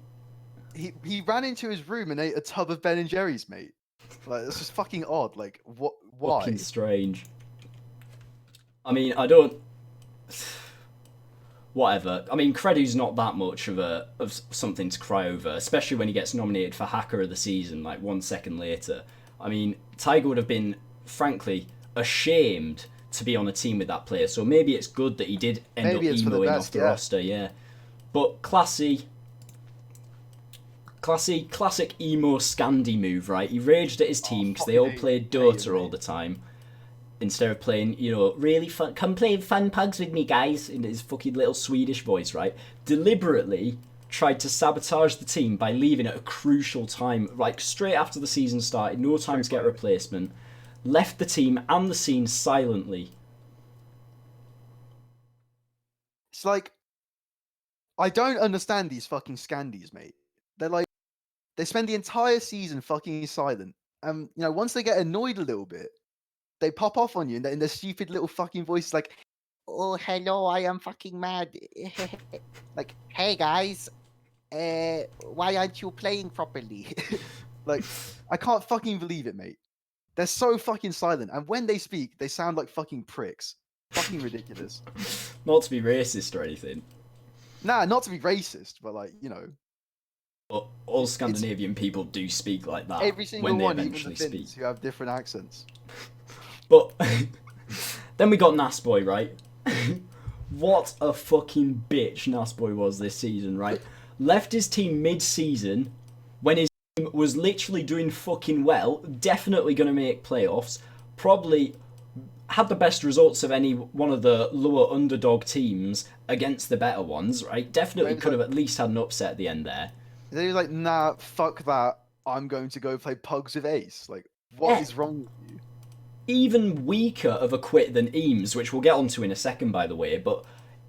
he ran into his room and ate a tub of Ben and Jerry's, mate. Like, it's just fucking odd. Like, what? Why? fucking strange. I mean, I don't. Whatever. I mean, Credu's not that much of something to cry over, especially when he gets nominated for Hacker of the Season like 1 second later. I mean, Tiger would have been, frankly, ashamed to be on a team with that player. So maybe it's good that he did end up emoing off the roster. Yeah. But classic emo Scandi move, right? He raged at his team because they all played Dota all the time. Instead of playing, you know, really fun, come play fun pugs with me, guys, in his fucking little Swedish voice, right? Deliberately tried to sabotage the team by leaving at a crucial time, like straight after the season started, no time to get a replacement. Left the team and the scene silently. It's like, I don't understand these fucking Scandies, mate. They're like, they spend the entire season fucking silent. You know, once they get annoyed a little bit, they pop off on you in their stupid little fucking voice, like, "Oh, hello, I am fucking mad." Like, "Hey guys, why aren't you playing properly?" Like, I can't fucking believe it, mate. They're so fucking silent, and when they speak, they sound like fucking pricks. Fucking ridiculous. Not to be racist or anything. Nah, not to be racist, but like, you know. But all Scandinavian people do speak like that. Every single when they one, even eventually the Finns speak. who have different accents. But then we got Nasboy, right? What a fucking bitch Nasboy was this season, right? Left his team mid-season when his team was literally doing fucking well, definitely going to make playoffs, probably had the best results of any one of the lower underdog teams against the better ones, right? Definitely could have at least had an upset at the end there. They were like, "Nah, fuck that. I'm going to go play pugs with Ace." Like, what is wrong with you? Even weaker of a quit than Eames, which we'll get onto in a second, by the way, but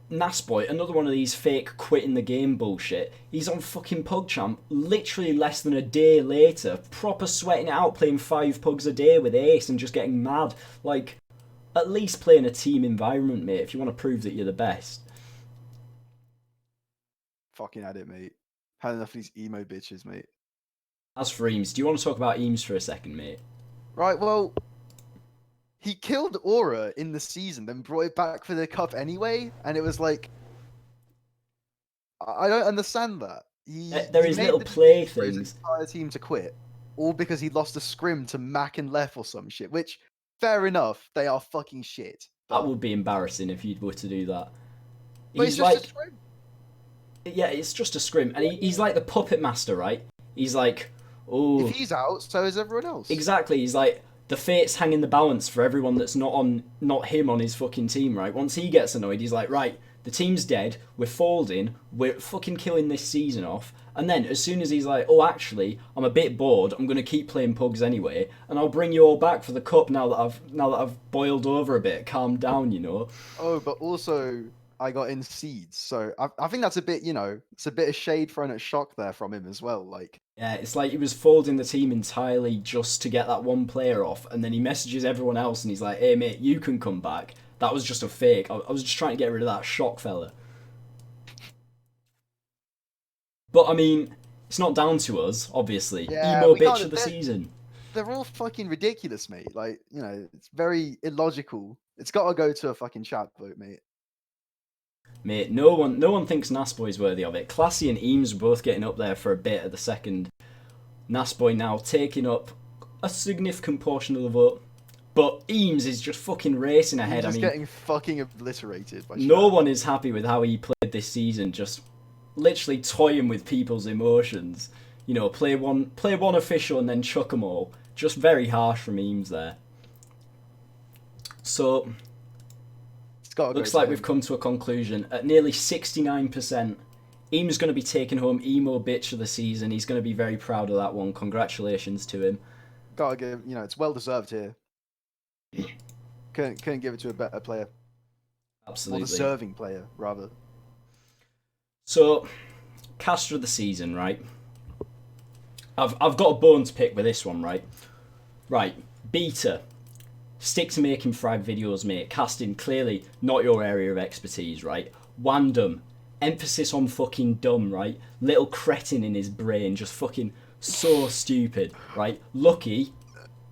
Nasboy, another one of these fake quitting the game bullshit, he's on fucking PugChamp literally less than a day later, proper sweating it out, playing 5 pugs a day with Ace and just getting mad. Like, at least play in a team environment, mate, if you want to prove that you're the best. Fucking had it, mate. Had enough of these emo bitches, mate. As for Eames, do you want to talk about Eames for a second, mate? Right, well, he killed Aura in the season, then brought it back for the cup anyway, and it was like, I don't understand that. There is little play things. His entire team to quit, all because he lost a scrim to Mac and Lef or some shit. Which, fair enough, they are fucking shit. That would be embarrassing if you were to do that. But He's it's just like, a scrim. yeah, it's just a scrim, and he's like the puppet master, right? He's like, oh, If he's out, so is everyone else. exactly. He's like, the fates hang in the balance for everyone that's not him on his fucking team, right? Once he gets annoyed, he's like, right, the team's dead, we're folding, we're fucking killing this season off. And then as soon as he's like, oh, actually, I'm a bit bored, I'm gonna keep playing pugs anyway, and I'll bring you all back for the cup now that I've boiled over a bit, calmed down, you know. Oh, but also I got in seeds, so I think that's a bit, you know, it's a bit of shade thrown at Shock there from him as well. Like, yeah, it's like he was folding the team entirely just to get that one player off, and then he messages everyone else and he's like, hey mate, you can come back. That was just a fake. I was just trying to get rid of that Shock fella. But I mean, it's not down to us, obviously. Yeah, Emo we bitch can't- of the season. they're all fucking ridiculous, mate. Like, you know, it's very illogical. It's got to go to a fucking chat vote, mate. Mate, no one thinks Nasboy's worthy of it. Classy and Eames were both getting up there for a bit at the second. Nasboy now taking up a significant portion of the vote. But Eames is just fucking racing ahead. He's I mean, getting fucking obliterated by no Shaq. one is happy with how he played this season, just literally toying with people's emotions. You know, play one official and then chuck them all. Just very harsh from Eames there. So, looks like we've come to a conclusion. At nearly 69%, Eames going to be taking home emo bitch of the season. He's going to be very proud of that one. Congratulations to him. Gotta give, you know, it's well deserved here. Couldn't give it to a better player. Absolutely. More deserving player, rather. So, caster of the season, right? I've got a bone to pick with this one, right? Right, Beta. Stick to making frag videos, mate. Casting, clearly not your area of expertise, right? Wandom. Emphasis on fucking dumb, right? Little cretin in his brain, just fucking so stupid, right? Lucky.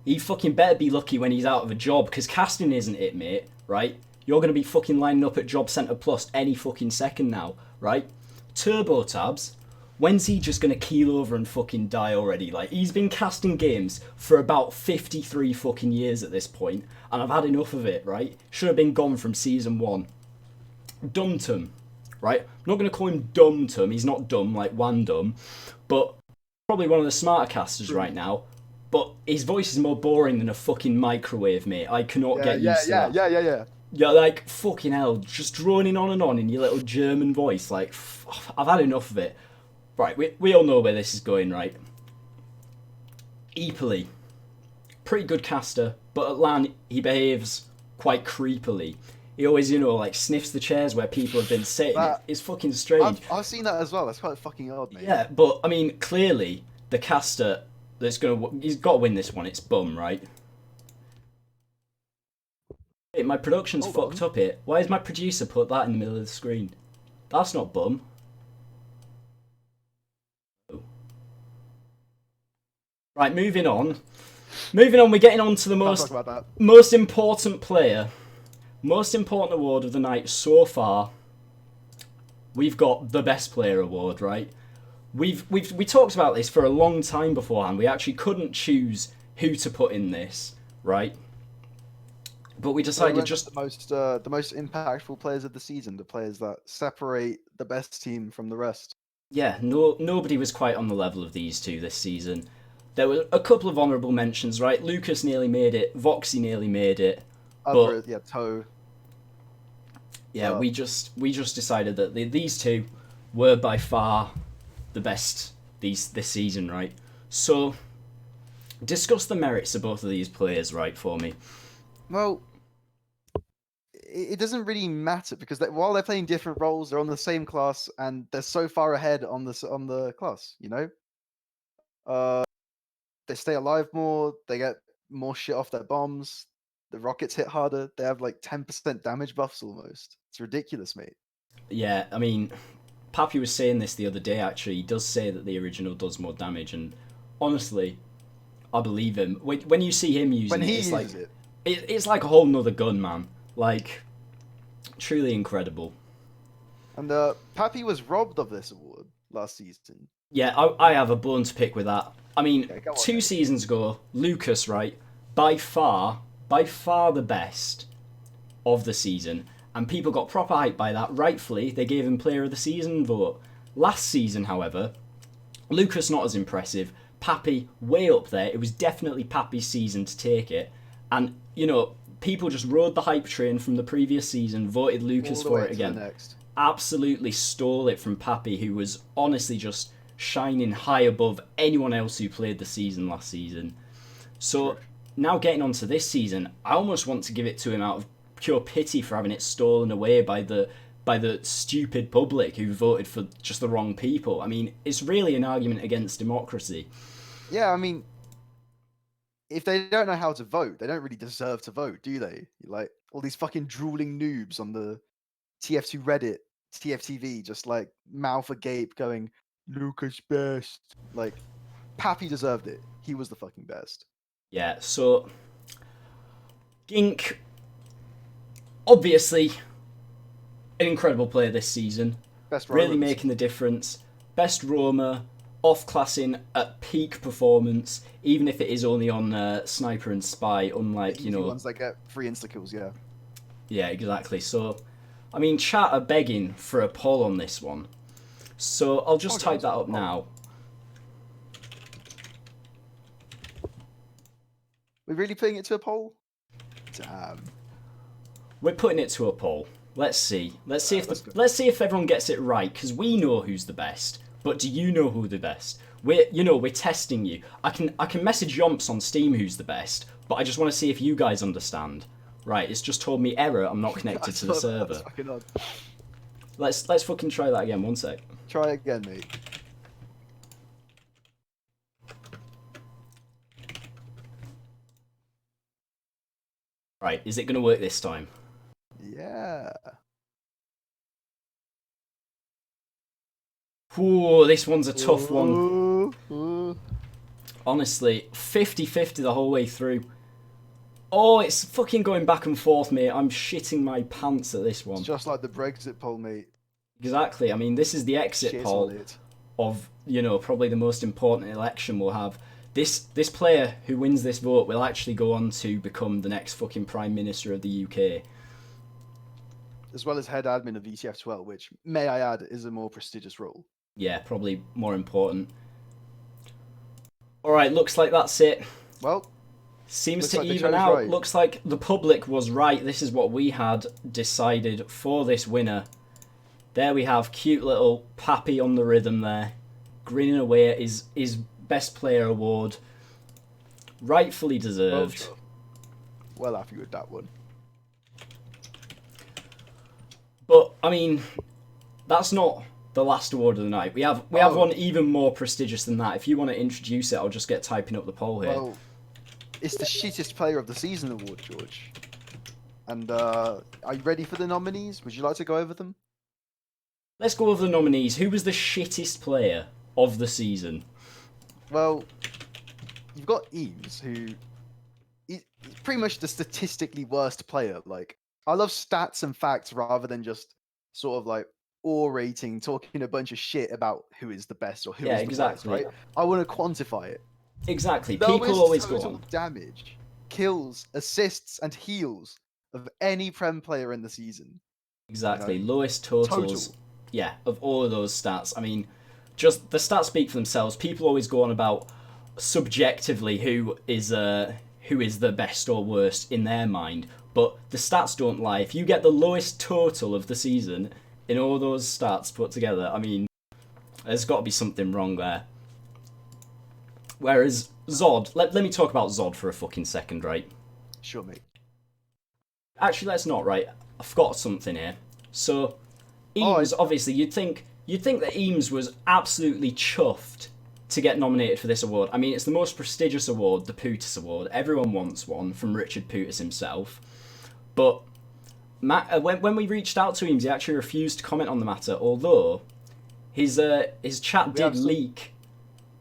He fucking better be lucky when he's out of a job, because casting isn't it, mate, right? You're going to be fucking lining up at Job Centre Plus any fucking second now, right? Turbo Tabs. When's he just going to keel over and fucking die already? Like, he's been casting games for about 53 fucking years at this point, and I've had enough of it, right? Should have been gone from season 1. Dumtum, right? I'm not going to call him dumb to him. He's not dumb like Wan dumb, but probably one of the smarter casters right now. But his voice is more boring than a fucking microwave, mate. I cannot get used to that. Yeah. You're like, fucking hell, just droning on and on in your little German voice. Like, I've had enough of it. Right, we all know where this is going, right? Eepily. Pretty good caster, but at LAN, he behaves quite creepily. He always, like, sniffs the chairs where people have been sitting. It's fucking strange. I've seen that as well. That's quite fucking odd, mate. Yeah, but, I mean, clearly, the caster that's he's got to win this one. It's Bum, right? Hey, my production's fucked up here. Why has my producer put that in the middle of the screen? That's not Bum. Right, moving on. We're getting on to the most important player. Most important award of the night so far. We've got the best player award, right? We talked about this for a long time beforehand. We actually couldn't choose who to put in this, right? But we decided just the most impactful players of the season, the players that separate the best team from the rest. Yeah, nobody was quite on the level of these two this season. There were a couple of honourable mentions, right? Lucas nearly made it, Voxy nearly made it. Toe. Yeah, we just decided that these two were by far the best this season, right? So, discuss the merits of both of these players, right, for me. Well, it doesn't really matter because while they're playing different roles, they're on the same class and they're so far ahead on the class. They stay alive more. They get more shit off their bombs. The rockets hit harder. They have like 10% damage buffs almost. It's ridiculous, mate. Yeah, I mean, Pappy was saying this the other day, actually. He does say that the original does more damage, and honestly, I believe him. When you see him using it's like a whole nother gun, man. Like, truly incredible. And Pappy was robbed of this award last season. Yeah, I have a bone to pick with that. I mean, 2 seasons ago, Lucas, right, by far the best of the season, and people got proper hyped by that. Rightfully, they gave him Player of the Season vote. Last season, however, Lucas not as impressive. Pappy way up there. It was definitely Pappy's season to take it, and people just rode the hype train from the previous season, voted Lucas for it again. Absolutely stole it from Pappy, who was honestly just shining high above anyone else who played the season last season. So now getting on to this season, I almost want to give it to him out of pure pity for having it stolen away by the stupid public who voted for just the wrong people. I mean, it's really an argument against democracy. Yeah, I mean, if they don't know how to vote, they don't really deserve to vote, do they? Like, all these fucking drooling noobs on the TF2 Reddit, TFTV, just like mouth agape going, Lucas best. Like, Pappy deserved it. He was the fucking best. Yeah, so Gink, obviously an incredible player this season. Best really making the difference. Best roamer, off-classing at peak performance, even if it is only on Sniper and Spy, unlike, the ones that get free insta-kills, yeah. Yeah, exactly. So, I mean, chat are begging for a poll on this one. So, I'll just type that up now. We're really putting it to a poll? Damn. We're putting it to a poll. Let's see. Let's see if everyone gets it right, because we know who's the best. But do you know who the best? We're testing you. I can message Yomps on Steam who's the best, but I just want to see if you guys understand. Right, it's just told me error. I'm not connected to the server. Let's fucking try that again. One sec. Try again, mate. Right, is it going to work this time? Yeah. Ooh, this one's a tough one. Honestly, 50-50 the whole way through. Oh, it's fucking going back and forth, mate. I'm shitting my pants at this one. It's just like the Brexit poll, mate. Exactly. I mean, this is the exit poll of, probably the most important election we'll have. This player who wins this vote will actually go on to become the next fucking Prime Minister of the UK. as well as head admin of VCF12, which, may I add, is a more prestigious role. Yeah, probably more important. All right, looks like that's it. Well, seems looks to like they even chose out. right. Looks like the public was right. This is what we had decided for this winner. There we have cute little Pappy on the rhythm there, grinning away at his best player award. Rightfully deserved. Well happy with that one. But I mean, that's not the last award of the night. We have one even more prestigious than that. If you want to introduce it, I'll just get typing up the poll here. Well, it's the shittest player of the season award, George. And are you ready for the nominees? Would you like to go over them? Let's go over the nominees. Who was the shittest player of the season? Well, you've got Eames, who he's pretty much the statistically worst player. Like, I love stats and facts rather than just sort of like orating, talking a bunch of shit about who is the best or who is the worst, right? I want to quantify it. Exactly. Lowest People always go total on. damage, kills, assists, and heals of any Prem player in the season. Exactly. You know? Lowest totals. Total. Yeah, of all of those stats. I mean, just the stats speak for themselves. People always go on about subjectively who is the best or worst in their mind, but the stats don't lie. If you get the lowest total of the season in all those stats put together, I mean, there's got to be something wrong there. Whereas Zod, let me talk about Zod for a fucking second, right? Sure, mate. Actually, let's not, right? I forgot something here. So, Eames, obviously, you'd think that Eames was absolutely chuffed to get nominated for this award. I mean, it's the most prestigious award, the Pewtis Award. Everyone wants one from Richard Pewtis himself. But when we reached out to Eames, he actually refused to comment on the matter, although his chat did leak.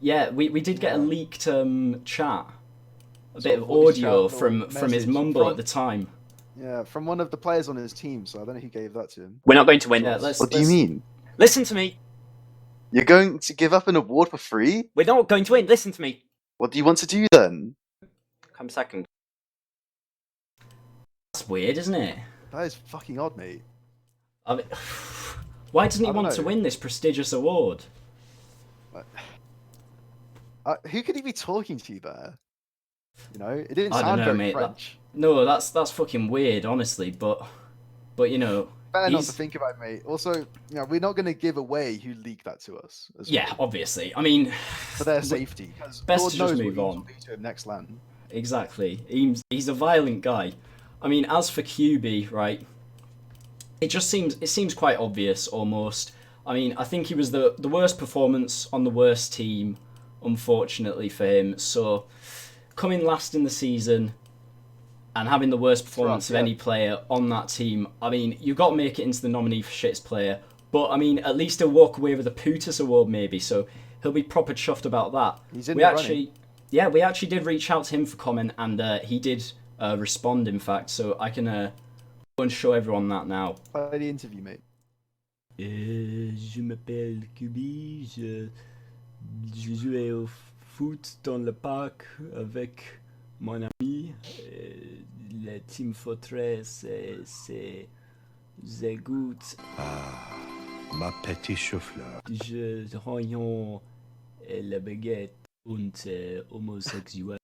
Yeah, we did get a leaked chat. A bit of audio from his mumble at the time. Yeah, from one of the players on his team, so I don't know who gave that to him. We're not going to win. Yeah, What do you mean? Listen to me. You're going to give up an award for free? We're not going to win. Listen to me. What do you want to do then? Come second. That's weird, isn't it? That is fucking odd, mate. I mean, why doesn't he I don't want to know. win this prestigious award? Who could he be talking to there? You know, it didn't I don't sound know, very mate. French. No, that's fucking weird, honestly. But you know, Better not to think about, mate. Also, you know, we're not going to give away who leaked that to us. yeah, obviously. I mean, for their safety, because best Lord to just knows move what on. Eames will do to him next LAN. Exactly. He's a violent guy. I mean, as for QB, right? It seems quite obvious almost. I mean, I think he was the worst performance on the worst team, unfortunately for him. So, coming last in the season and having the worst performance of any player on that team, I mean, you've got to make it into the nominee for shittest player. But, I mean, at least he'll walk away with a Pewtis Award maybe, so he'll be proper chuffed about that. He's in the running. Yeah, we actually did reach out to him for comment, and he did respond, in fact, so I can go and show everyone that now. Play the interview, mate. Je m'appelle QB, je jouais au foot dans le parc avec mon ami. Le team Fortress, c'est Zegout. Ah, ma petite chauffeur. Je rayon la baguette und homosexuel.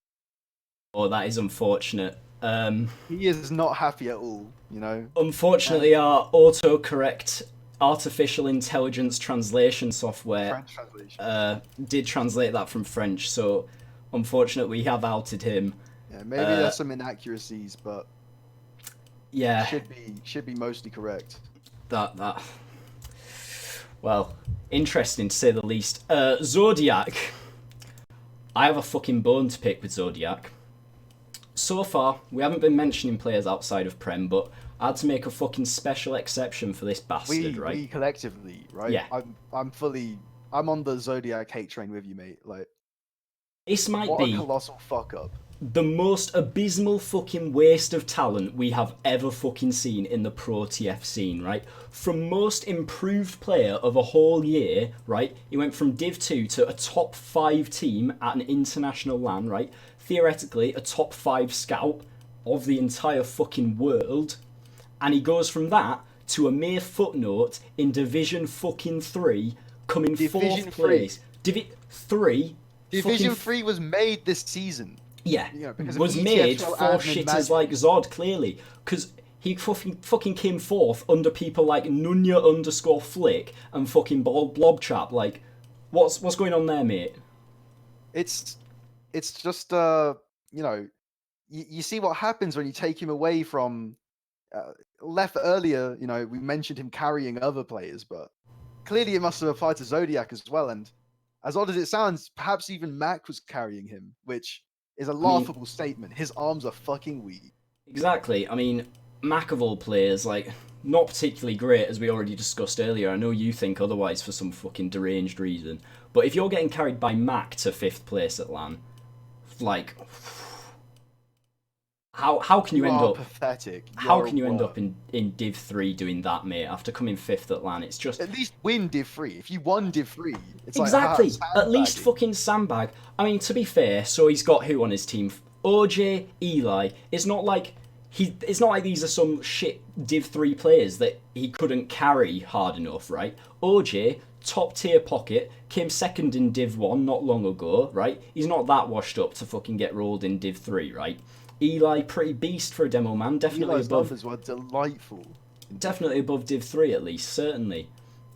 Oh, that is unfortunate. He is not happy at all, you know. Unfortunately, our autocorrect artificial intelligence translation software French translation. did translate that from French, so unfortunately we have outed him. Yeah, maybe there's some inaccuracies, but Yeah, should be mostly correct. that. Well, interesting to say the least. Zodiac. I have a fucking bone to pick with Zodiac. So far, we haven't been mentioning players outside of Prem, but I had to make a fucking special exception for this bastard, right? We collectively, right? Yeah. I'm on the Zodiac hate train with you, mate. Like, This might what be a colossal fuck up. the most abysmal fucking waste of talent we have ever fucking seen in the pro TF scene, right? From most improved player of a whole year, right? He went from Div 2 to a top 5 team at an international LAN, right? Theoretically, a top 5 scout of the entire fucking world. And he goes from that to a mere footnote in Division fucking 3, coming Division 4th 3. place. Division 3 was made this season. Yeah, You know, because of was ETFL made for admin shitters magic. like Zod, clearly. Because he fucking came 4th under people like Nunya_Flick and fucking Blobtrap. Like, what's going on there, mate? It's just you know, you see what happens when you take him away from left earlier. You know, we mentioned him carrying other players, but clearly it must have applied to Zodiac as well. And as odd as it sounds, perhaps even Mac was carrying him, which is a laughable statement. His arms are fucking weak. Exactly. I mean, Mac of all players, like, not particularly great, as we already discussed earlier. I know you think otherwise for some fucking deranged reason. But if you're getting carried by Mac to 5th place at LAN, like, how can you end up pathetic? How can you end up in Div 3 doing that, mate, after coming 5th at LAN? It's just... At least win Div 3. If you won Div 3, it's exactly. like... At least fucking sandbag. I mean, to be fair, so he's got who on his team? OJ, Eli. It's not like these are some shit Div 3 players that he couldn't carry hard enough, right? OJ, top tier pocket, came 2nd in Div 1 not long ago, right? He's not that washed up to fucking get rolled in Div 3, right? Eli, pretty beast for a demo man, definitely Eli's above. numbers were delightful. Definitely above Div 3 at least, certainly.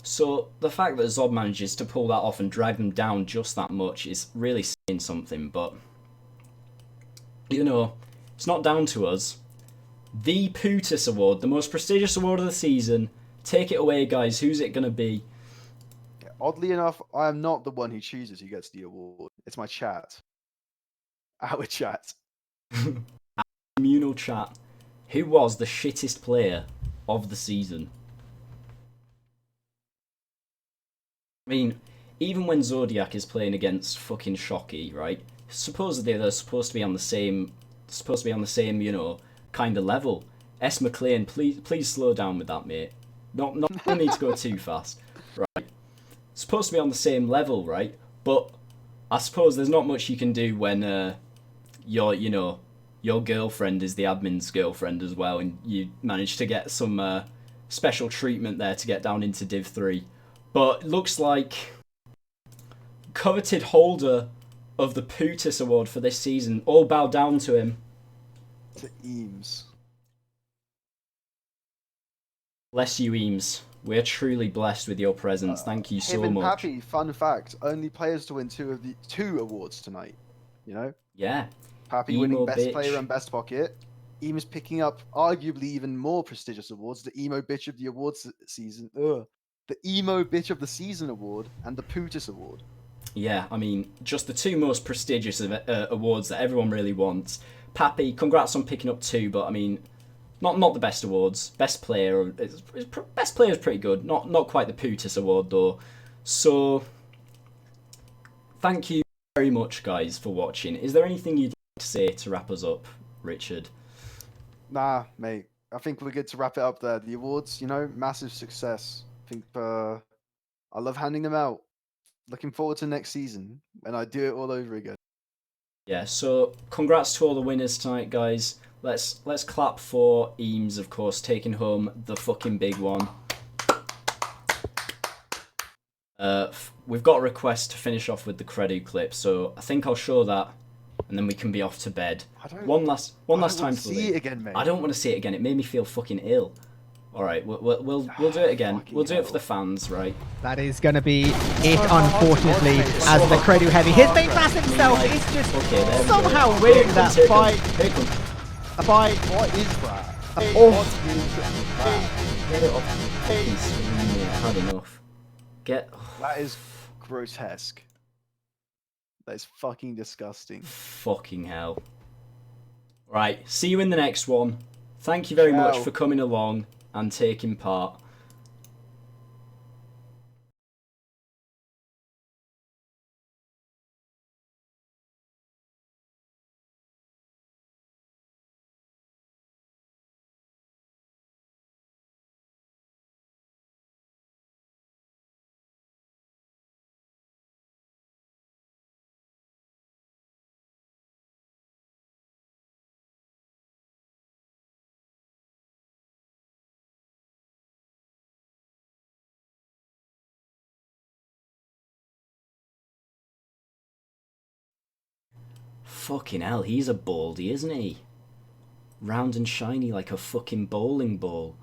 So the fact that Zod manages to pull that off and drag them down just that much is really saying something, but you know, it's not down to us. The Pewtis Award, the most prestigious award of the season. Take it away, guys. Who's it going to be? Oddly enough, I am not the one who chooses who gets the award. It's my chat. Our chat. Communal chat. Who was the shittest player of the season? I mean, even when Zodiac is playing against fucking Shocky, right? Supposedly they're supposed to be on the same, you know, kind of level. Mclane, please slow down with that, mate. Not no need to go too fast, right? Supposed to be on the same level, right? But I suppose there's not much you can do when your girlfriend is the admin's girlfriend as well, and you manage to get some special treatment there to get down into Div 3. But looks like coveted holder of the Pewtis Award for this season all bow down to him. To Eames. Bless you, Eames. We're truly blessed with your presence. Thank you so Him and much. Pappy, fun fact, only players to win two awards tonight. You know? Yeah. Pappy winning Best Player and Best Pocket. Eames picking up arguably even more prestigious awards, the Emo Bitch of the Awards season. The Emo Bitch of the Season award and the Pewtis Award. Yeah, I mean, just the two most prestigious awards that everyone really wants. Pappy, congrats on picking up 2, but I mean, not the best awards. Best player is pretty good. Not quite the Pewtis Award though. So, thank you very much, guys, for watching. Is there anything you'd like to say to wrap us up, Richard? Nah, mate. I think we're good to wrap it up there. The awards, you know, massive success. I think I love handing them out. Looking forward to next season when I do it all over again. Yeah, so congrats to all the winners tonight, guys. Let's clap for Eames, of course, taking home the fucking big one. We've got a request to finish off with the Credu clip, so I think I'll show that, and then we can be off to bed. One last time for see it again, mate. I don't want to see it again. It made me feel fucking ill. All right, we'll do it again. We'll do it for the fans, right? That is going to be it, unfortunately, as the Credu Heavy. His main class himself is just somehow winning that fight. A fight. What is that? Get it off. I had enough. That is grotesque. That is fucking disgusting. Fucking hell. Right, see you in the next one. Thank you very much for coming along and taking part. Fucking hell, he's a baldy, isn't he? Round and shiny like a fucking bowling ball.